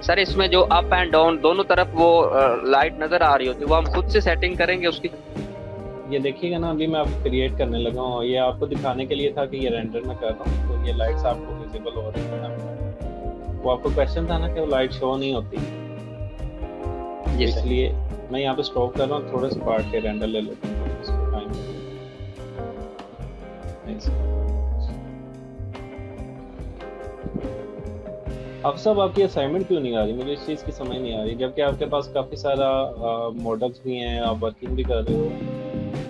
सर इसमें जो अप एंड डाउन दोनों तरफ वो लाइट नजर आ रही होती है, वो हम खुद से सेटिंग करेंगे उसकी? ये देखिएगा ना, अभी मैं आपको क्रिएट करने लगा हूँ। ये आपको दिखाने के लिए था कि ये रेंडर मैं कर रहा हूँ, तो ये लाइट्स आपको विजिबल हो रही है। वो आपको क्वेश्चन था ना कि वो लाइट शो नहीं होती, इसलिए मैं यहाँ पे स्टॉप कर रहा हूँ। थोड़े से पार्ट के रेंडर ले लेता हूँ। अब सब आपकी असाइनमेंट क्यों नहीं आ रही? मुझे इस चीज़ की समझ नहीं आ रही, जबकि आपके पास काफ़ी सारा मॉडल्स भी हैं, आप वर्किंग भी कर रहे हो,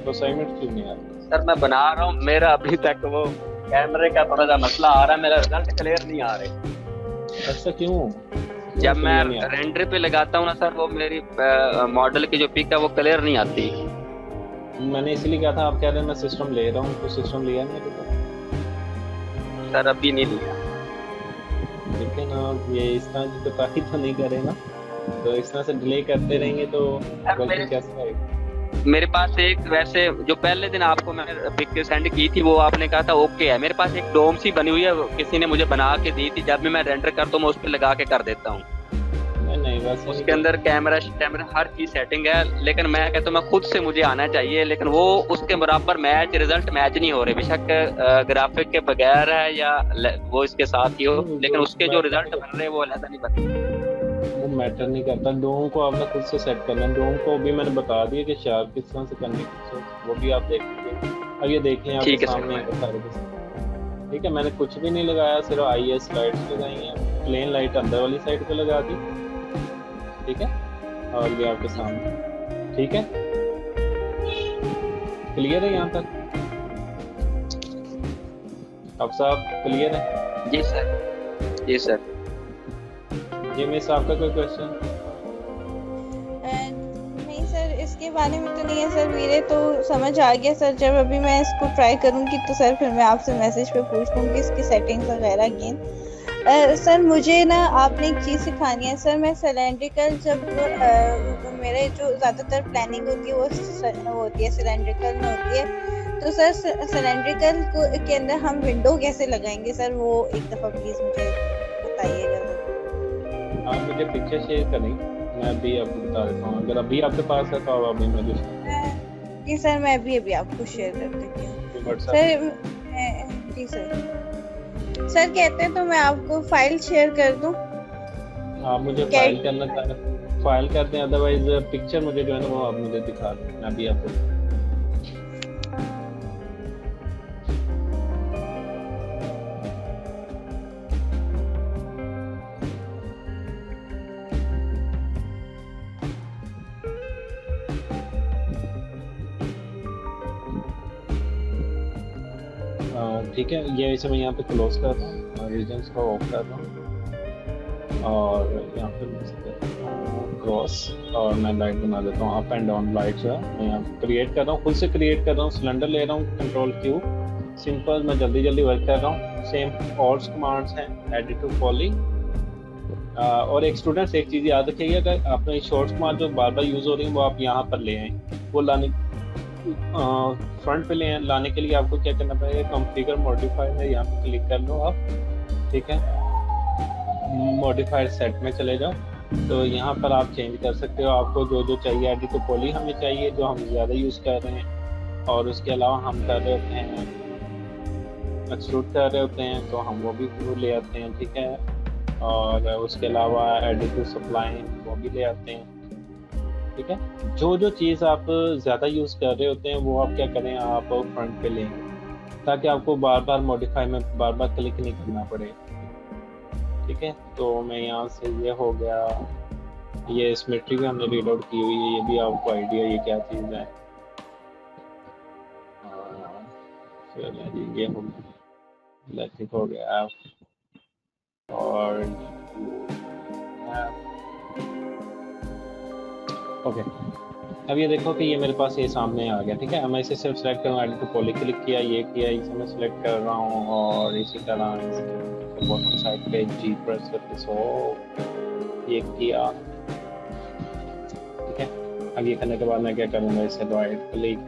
तो असाइनमेंट क्यों नहीं आ रही? सर मैं बना रहा हूँ, मेरा अभी तक वो कैमरे का थोड़ा सा मसला आ रहा है, मेरा रिजल्ट क्लियर नहीं आ रहे। ऐसा क्यों? जब मैं रेंडर पे लगाता हूँ ना सर, वो मेरी मॉडल की जो पिक है वो क्लियर नहीं आती। मैंने इसीलिए कहा था, आप कह रहे हैं मैं सिस्टम ले रहा हूँ, तो सिस्टम लिया नहीं अभी तक? सर अभी नहीं लिया। ठीक है ना, ये इस तरह की कोताही तो नहीं करेगा, तो इस तरह से डिले करते रहेंगे तो गलती कैसे आएगी? मेरे पास एक वैसे जो पहले दिन आपको मैंने पिक सेंड की थी, वो आपने कहा था ओके है। मेरे पास एक डोम सी बनी हुई है, किसी ने मुझे बना के दी थी। जब भी मैं रेंडर करता हूँ मैं उस पर लगा के कर देता हूँ। नहीं वैसे उसके अंदर कैमरा हर चीज सेटिंग है, लेकिन मैं कहता हूँ मैं खुद से मुझे आना चाहिए, लेकिन वो उसके बराबर रिजल्ट मैच नहीं हो रहे। बेशक ग्राफिक के बगैर है या वो इसके साथ ही हो, लेकिन उसके जो रिजल्ट बन रहे हैं वो अलग नहीं बन रहे। वो मैटर नहीं करता। डोम को आपने खुद से सेट करना है। डोम को भी मैंने बता दिया कि शार्प किस तरह से करने की, वो भी आप देख लीजिए। अब ये देख लें आपके सामने सारे के सारे। ठीक है, मैंने कुछ भी नहीं लगाया, सिर्फ आईएस लाइट्स लगाई हैं। प्लेन लाइट अंदर वाली साइड पे लगा दी। ठीक है, और ये आपके सामने। ठीक है, क्लियर है यहाँ तक? अब साहब क्लियर है? जी सर। जी सर। जी मिस, आपका कोई क्वेश्चन? नहीं सर, इसके बारे में तो नहीं है सर, मेरे तो समझ आ गया सर। जब अभी मैं इसको ट्राई करूंगी तो सर फिर मैं आपसे मैसेज पे पूछ लूंगी इसकी सेटिंग्स वगैरह अगेन। सर मुझे ना आपने एक चीज़ सिखानी है सर। मैं सिलेंड्रिकल जब मेरे जो ज़्यादातर प्लानिंग होती है वो होती है सिलेंड्रिकल में होती है, तो सर सिलेंड्रिकल के अंदर हम विंडो कैसे लगाएंगे सर? वो एक दफ़ा प्लीज़ मुझे बताइएगा। आप मुझे पिक्चर शेयर करें, मैं अभी आपको बता देता हूँ। अगर अभी आपके पास है तो अभी मैं जी सर, मैं अभी आपको शेयर कर देती हूँ सर। जी सर। सर कहते हैं तो मैं आपको फाइल शेयर कर दूं। आप मुझे क्या- फाइल करना चाहें फाइल करते हैं, अदरवाइज पिक्चर मुझे जो है ना वो आप मुझे दिखा दें, मैं अभी आपको ठीक है। ये इसे मैं यहाँ पे क्लोज कर रहा हूँ, रीजन्स को ऑफ कर रहा हूँ और यहाँ पे क्रॉस और मैं लाइट बना देता हूँ अप एंड डाउन लाइट जो है मैं यहाँ क्रिएट कर रहा हूँ, खुद से क्रिएट कर रहा हूँ। सिलेंडर ले रहा हूँ, कंट्रोल क्यू, सिंपल, मैं जल्दी जल्दी वर्क कर रहा हूँ। सेम और कमांड्स हैं, एडिट टू पॉली। और एक स्टूडेंट्स एक चीज़ याद रखिएगा, अगर आपने शॉर्ट्स कमांड जो बार बार यूज़ हो रही है वो आप यहाँ पर ले आए, वो लाने फ्रंट पे लाने के लिए आपको क्या करना पड़ेगा, कॉन्फ़िगर मॉडिफायर में यहाँ पे क्लिक कर लो आप, ठीक है। मॉडिफायर सेट में चले जाओ, तो यहाँ पर आप चेंज कर सकते हो आपको जो जो चाहिए। एडिट टू पॉली हमें चाहिए जो हम ज़्यादा यूज़ कर रहे हैं, और उसके अलावा हम कर रहे होते हैं एक्सट्रूड कर रहे होते हैं तो हम वो भी ले आते हैं, ठीक है। और उसके अलावा एडिट टू सप्लाई वो भी ले आते हैं, ठीक है। जो जो चीज़ आप ज़्यादा यूज़ कर रहे होते हैं वो आप क्या करें, आप फ्रंट पे लेंगे ताकि आपको बार बार मॉडिफाई में बार बार क्लिक नहीं करना पड़े, ठीक है। तो मैं यहाँ से ये हो गया, ये सिमेट्री भी हमने रीड आउट की हुई है, ये भी आपको आइडिया ये क्या चीज़ है। ये हो गया, इलेक्ट्रिक हो गया, और ओके। अब ये देखो कि ये मेरे पास ये सामने आ गया, ठीक है। मैं इसे सिर्फ सेलेक्ट करूँगा, एडिट टू पॉली क्लिक किया, ये किया, इसे मैं सेलेक्ट कर रहा हूँ और इसी तरह इसके बॉटम साइड पे जी प्रेस करके सो ये किया, ठीक है। अब ये करने के बाद मैं क्या करूँगा, इसे राइट क्लिक,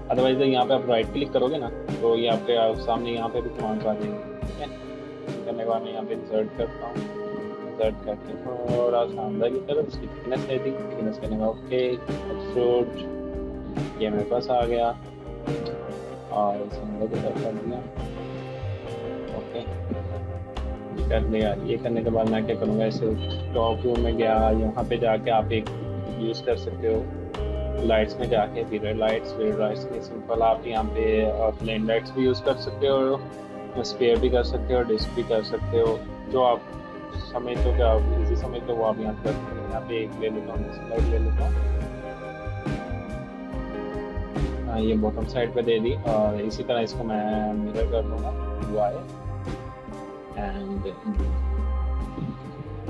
अदरवाइज यहाँ पे आप राइट क्लिक करोगे ना तो यहाँ पे सामने यहाँ पे भी कमांड आ जाएंगे, ठीक है। करने के बाद मैं यहाँ पे इंसर्ट करता हूँ, इंसर्ट करके थोड़ा सा अंदर की तरफ इसकी थिकनेस दे दी, थिकनेस करने का ओके, एक्सट्रूड, ये मेरे पास आ गया और इसे अंदर की तरफ कर दिया, ओके, ये कर लिया। ये करने के बाद मैं क्या करूँगा, इसे टॉप व्यू में गया, यहाँ पे जाके आप एक यूज़ कर सकते हो लाइट्स में जाके, फिर लाइट्स में सिंपल आप यहाँ पे प्लेन लाइट्स भी यूज़ कर सकते हो, स्पेयर भी कर सकते हो, डिस्क भी कर सकते हो, जो आप समझते हो, क्या आप इजी समझते हो वो आप यहाँ कर सकते हो। यहाँ पे एक ले लेता हूँ, स्लाइड ले लेता हूँ, ये बॉटम साइड पे दे दी, और इसी तरह इसको मैं मिरर कर दूँगा, वाई एंड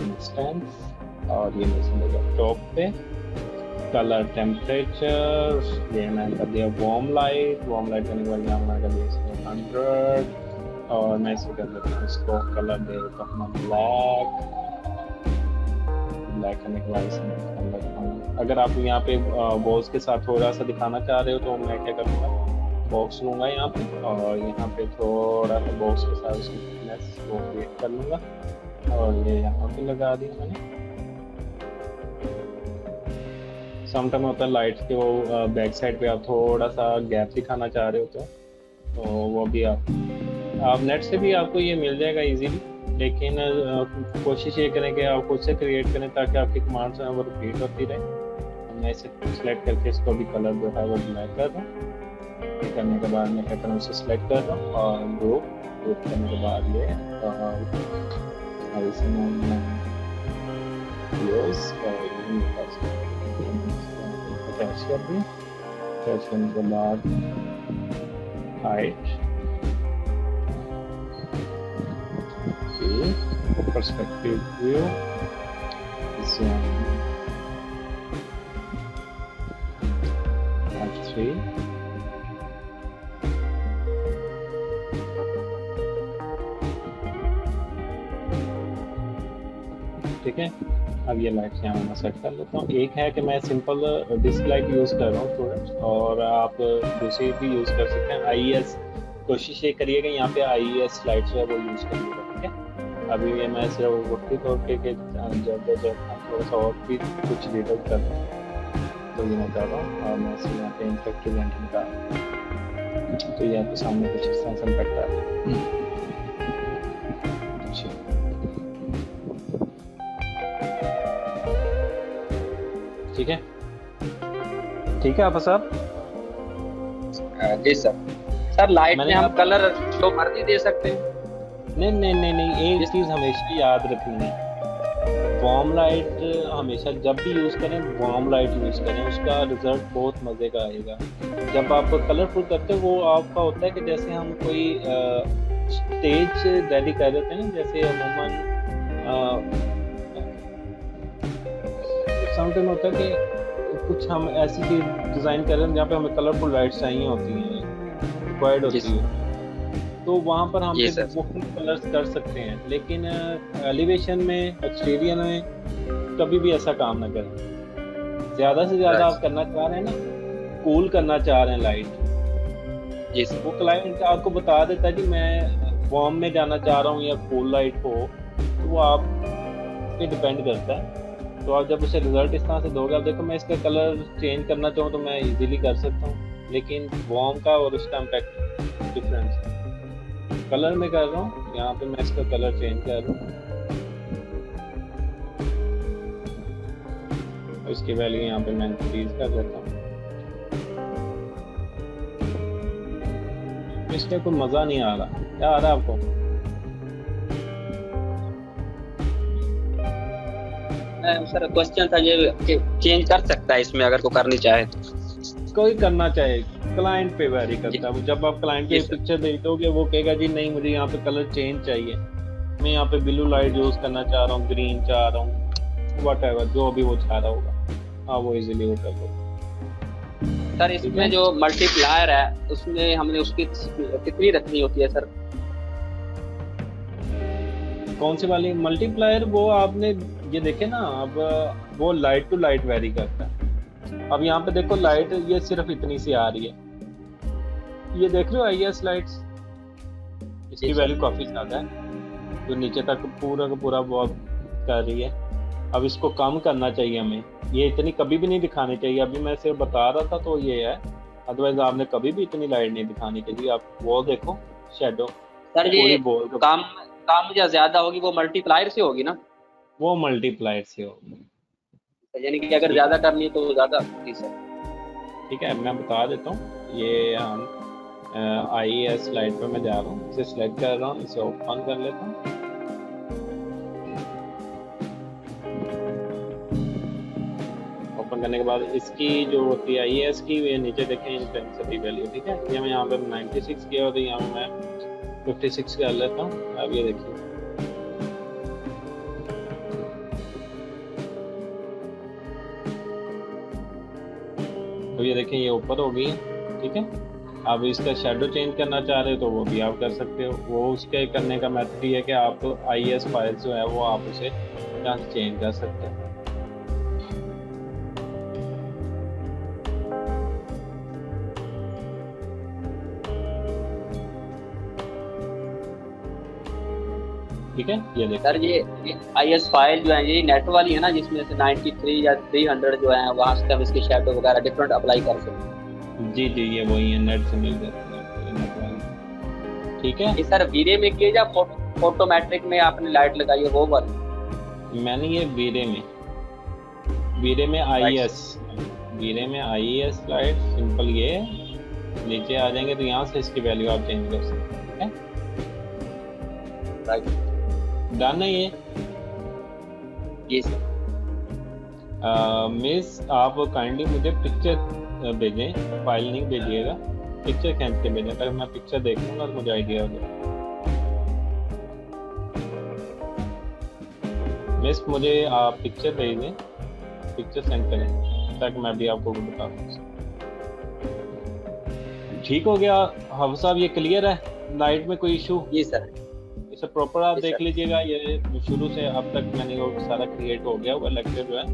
इंस्टेंस, और ये मैं टॉप पे कलर टेम्परेचर, ये मैंने कर दिया वार्म लाइट करने के बाद यहाँ मैंने कर दिया इसको 100, और मैं इसे कर देता हूँ, इसको कलर दे देता हूँ ब्लैक करने के बाद इसमें कलर हूँ। अगर आप यहाँ पे बॉक्स के साथ थोड़ा सा दिखाना चाह रहे हो तो मैं क्या करूँगा, बॉक्स लूँगा यहाँ पे और यहाँ पे थोड़ा सा बॉक्स के साथ उसकी थिकनेस वो क्रिएट कर लूँगा, और ये यहाँ पे लगा दिया मैंने। समटाइम होता है लाइट के वो बैक साइड पे आप थोड़ा सा गैप दिखाना चाह रहे हो तो वो भी आप नेट से भी आपको ये मिल जाएगा इजीली, लेकिन कोशिश ये करें कि आप खुद से क्रिएट करें ताकि आपकी कमांड्स हैं वो रिपीट होती रहे। मैं इसे सेलेक्ट करके इसको भी कलर जो है वो ब्लैक कर रहा हूँ। ये करने के बाद मैं क्या करूँ, इसे सेलेक्ट कर रहा हूँ और ग्रुप करने के बाद ये और इसे मैं अटैच कर दिया। अटैच करने के बाद height, perspective view, zoom F3, ठीक है। अब ये लाइट्स यहाँ मैं सेट कर लेता हूँ। एक है कि मैं सिंपल डिस्क लाइट यूज़ कर रहा हूँ स्टूडेंट्स, और आप दूसरी भी यूज़ कर सकते हैं। IES कोशिश ये करिएगा यहाँ पे IES लाइट जो है वो यूज़ करिएगा, ठीक है। अभी ये मैं सिर्फ वक्ती तौर पे जब थोड़ा सा और भी कुछ डिटेल कर रहा हूँ तो ये मैं कर रहा हूँ, और मैं इसे यहाँ पे इम्पैक्ट इवेंट निकाल तो ये आपके सामने कुछ इस तरह से इम्पैक्ट आ रहा है। ठीक है, ठीक है आप साहब। जी सर। सर लाइट में मैंने हम आप कलर जो मर्जी दे सकते हैं? नहीं नहीं नहीं नहीं, एक चीज़ हमेशा याद रखनी है, वार्म लाइट हमेशा जब भी यूज़ करें वार्म लाइट यूज़ करें, उसका रिजल्ट बहुत मज़े का आएगा। जब आप कलरफुल करते हो वो आपका होता है कि जैसे हम कोई स्टेज रेडी कर देते हैं, जैसे अमूमन समटाइम होता है कि कुछ हम ऐसी चीज़ डिज़ाइन कर रहे हैं जहाँ पे हमें कलरफुल लाइट्स चाहिए होती हैं, रिक्वायर्ड होती है, तो वहाँ पर हम मुख्तलिफ कलर्स कर सकते हैं। लेकिन एलिवेशन में, एक्सटीरियर में कभी भी ऐसा काम ना करें। ज़्यादा से ज़्यादा आप करना चाह रहे हैं ना, कूल करना चाह रहे हैं लाइट, वो क्लाइंट आपको बता देता है कि मैं वार्म में जाना चाह रहा हूँ या कूल लाइट हो, तो वो आप पे डिपेंड करता है। तो आप जब उसे रिजल्ट इस तरह से दोगे, आप देखो मैं इसका कलर चेंज करना चाहूँ तो मैं इजीली कर सकता हूँ, लेकिन वार्म का और उसका इम्पैक्ट डिफरेंस है। कलर में कर रहा हूँ, यहाँ पे मैं इसका कलर चेंज कर रहा हूँ, इसकी वैल्यू यहाँ पे मैं इंक्रीज कर देता हूँ। इसमें कोई मज़ा नहीं आ रहा, क्या आ रहा है आपको? सर क्वेश्चन था ये कि चेंज कर सकता है इसमें अगर को करनी चाहे? कोई करना चाहे, क्लाइंट पे वेरी करता है। जब आप क्लाइंट पे पिक्चर दे दोगे वो कहेगा जी नहीं मुझे यहाँ पे कलर चेंज चाहिए, मैं यहाँ पे ब्लू लाइट यूज करना चाह रहा हूँ, ग्रीन चाह रहा हूँ, व्हाटएवर जो भी वो चाह रहा होगा, हाँ वो इजीली वो कर लो। सर इसमें जो मल्टीप्लायर है उसमें हमने उसकी कितनी रखनी होती है सर? कौन सी वाली मल्टीप्लायर? वो आपने ये देखे ना, अब वो लाइट टू लाइट वेरी करता है। अब यहाँ पे देखो लाइट ये सिर्फ इतनी सी आ रही है, ये देख रहे हो IS लाइट्स, इसकी वैल्यू काफी ज्यादा है, जो नीचे तक पूरा का पूरा वर्क कर रही है। अब इसको कम करना चाहिए हमें, ये इतनी कभी भी नहीं दिखानी चाहिए। अभी मैं सिर्फ बता रहा था तो ये है, अदरवाइज आपने कभी भी इतनी लाइट नहीं दिखानी चाहिए। आप वो देखो शेडो सर, ये काम ज्यादा होगी वो मल्टीप्लायर से होगी ना? वो मल्टीप्लायर से होगी, यानी कि अगर ज्यादा करनी है तो ज्यादा होगी सर। ठीक है, मैं बता देता हूँ। ये हम IES लाइट पे मैं जा रहा हूँ, इसे सिलेक्ट कर रहा हूँ, इसे ओपन कर लेता हूँ। ओपन करने के बाद इसकी जो होती है IES की, ये नीचे देखें इंटेंसिटी वैल्यू, ठीक है, ये मैं यहाँ पे 96 किया और यहाँ मैं 56 कर लेता हूँ। अब ये देखिए तो ये देखें ये ऊपर हो गई है, ठीक है। अब इसका शेडो चेंज करना चाह रहे हो तो वो भी आप कर सकते हो। वो उसके करने का मेथड ये है कि आप IES फाइल जो है वो आप उसे यहाँ से चेंज कर सकते हैं। ठीक है, ये देखिए सर ये IES फाइल जो है ये नेट वाली है ना, जिसमें से 93 या 300 जो है वहाँ से हम इसकी शेडो वगैरह डिफरेंट अप्लाई कर सकते हैं। जी जी, ये वही है, नेट से मिल जाती है नेट वाली, ठीक है। ये सर वीरे में किए या फोटोमेट्रिक में आपने लाइट लगाई है वो वाली? मैंने ये वीरे में IES लाइट सिंपल, ये नीचे आ जाएंगे तो यहाँ से इसकी वैल्यू आप चेंज कर सकते हैं, ठीक है। राइट, डन है ये। जी सर। मिस आप काइंडली मुझे पिक्चर भेजें, फाइल नहीं भेजिएगा, पिक्चर खींच के भेजें ताकि मैं पिक्चर देख लूँगा और मुझे आइडिया हो जाए। मिस मुझे आप पिक्चर भेज दें, पिक्चर सेंड करें ताकि मैं भी आपको बता दूँ। ठीक हो गया हाफिज साहब, ये क्लियर है? लाइट में कोई इशू? जी सर। इसे प्रॉपर आप देख लीजिएगा, ये शुरू से अब तक मैंने वो सारा क्रिएट हो गया हुआ लेक्चर जो है,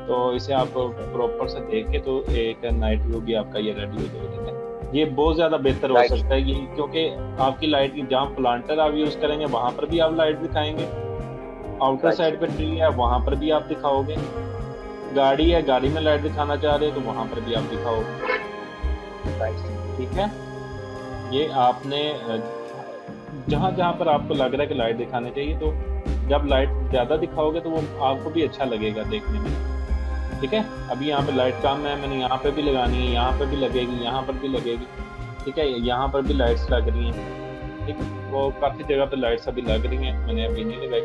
तो इसे आप प्रॉपर से देख के तो एक नाइट व्यू भी आपका ये रेडी हो जाएगा। ये बहुत ज़्यादा बेहतर हो सकता है ये, क्योंकि आपकी लाइट की जहाँ प्लांटर आप यूज़ करेंगे वहाँ पर भी आप लाइट दिखाएंगे, आउटर साइड पे ट्री है वहाँ पर भी आप दिखाओगे, गाड़ी है गाड़ी में लाइट दिखाना चाह रहे हो तो वहाँ पर भी आप दिखाओगे, ठीक है। ये आपने जहाँ जहाँ पर आपको लग रहा है कि लाइट दिखानी चाहिए, तो जब लाइट ज़्यादा दिखाओगे तो वो आपको भी अच्छा लगेगा देखने में, ठीक है। अभी यहाँ पे लाइट कम है, मैंने यहाँ पे भी लगानी है, यहाँ पे भी लगेगी, यहाँ पर भी लगेगी, ठीक है। यहाँ पर भी लाइट्स लग रही हैं, ठीक है। वो काफ़ी जगह पे लाइट्स अभी लग रही हैं, मैंने अभी नहीं लगाई।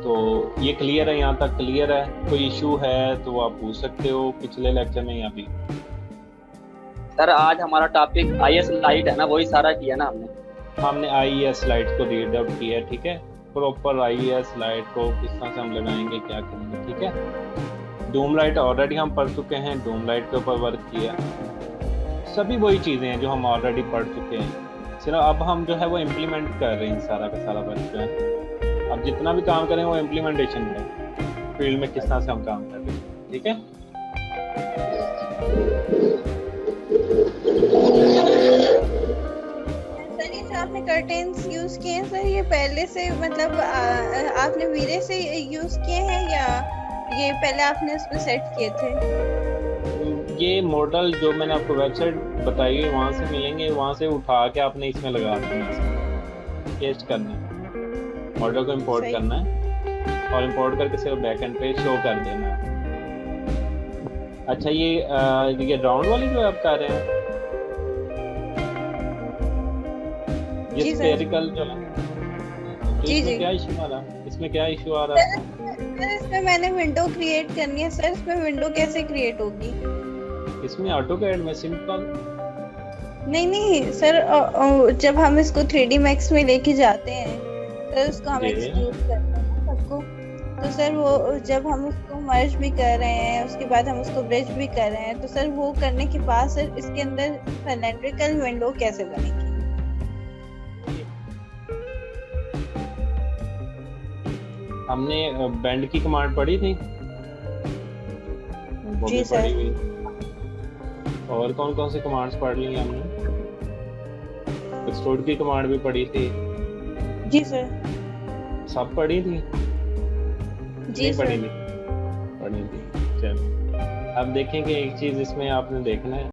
तो ये क्लियर है, यहाँ तक क्लियर है। कोई इशू है तो आप पूछ सकते हो पिछले लेक्चर में या अभी। सर आज हमारा टॉपिक IS लाइट है ना, वही सारा किया ना हमने IES लाइट को रीड आउट किया है, ठीक है। प्रॉपर IES लाइट को किस तरह से हम लगाएंगे, क्या करेंगे, ठीक है। डूम लाइट ऑलरेडी हम पढ़ चुके हैं, डूम लाइट के ऊपर वर्क किया। सभी वही चीज़ें हैं जो हम ऑलरेडी पढ़ चुके हैं, सिर्फ अब हम जो है वो इम्प्लीमेंट कर रहे हैं सारा का सारा वर्क जो है। अब जितना भी काम करें वो इम्प्लीमेंटेशन में, फील्ड में किस तरह से हम काम कर रहे हैं, ठीक है। सर ये जो आपने कर्टेन्स यूज किए हैं सर, ये पहले से मतलब आपने वीरे से यूज किए हैं या ये पहले आपने उसमें सेट किए थे? ये मॉडल जो मैंने आपको वेबसाइट बताई है वहाँ से मिलेंगे, वहाँ से उठा के आपने इसमें लगा देना है, पेस्ट करना है, मॉडल को इंपोर्ट करना है और इंपोर्ट करके सिर्फ बैकएंड पे शो कर देना है। अच्छा ये राउंड वाली जो आप कर रहे हैं, ये स्फेरिकल जो है, तो इसमें क्या इशू आ रहा है, इसमें क्या इशू आ रहा है? सर इसमें मैंने विंडो क्रिएट करनी है सर, इसमें विंडो कैसे क्रिएट होगी? इसमें ऑटोकैड में सिंपल नहीं सर, जब हम इसको 3D Max में लेके जाते हैं तो उसको हम एक्सट्रूड करते हैं सबको, तो सर वो जब हम उसको मर्ज भी कर रहे हैं उसके बाद हम उसको ब्रिज भी कर रहे हैं, तो सर वो करने के बाद सर इसके अंदर सिलेंड्रिकल विंडो कैसे बनेगी? हमने बेंड की कमांड पढ़ी थी, जी सर। और कौन कौन सी कमांड्स पढ़ ली हमने? एक्सट्रूड की कमांड भी पढ़ी थी। जी सर। सब पढ़ी थी? जी सर। पढ़ी थी। चलो अब देखेंगे एक चीज इसमें आपने देखना है।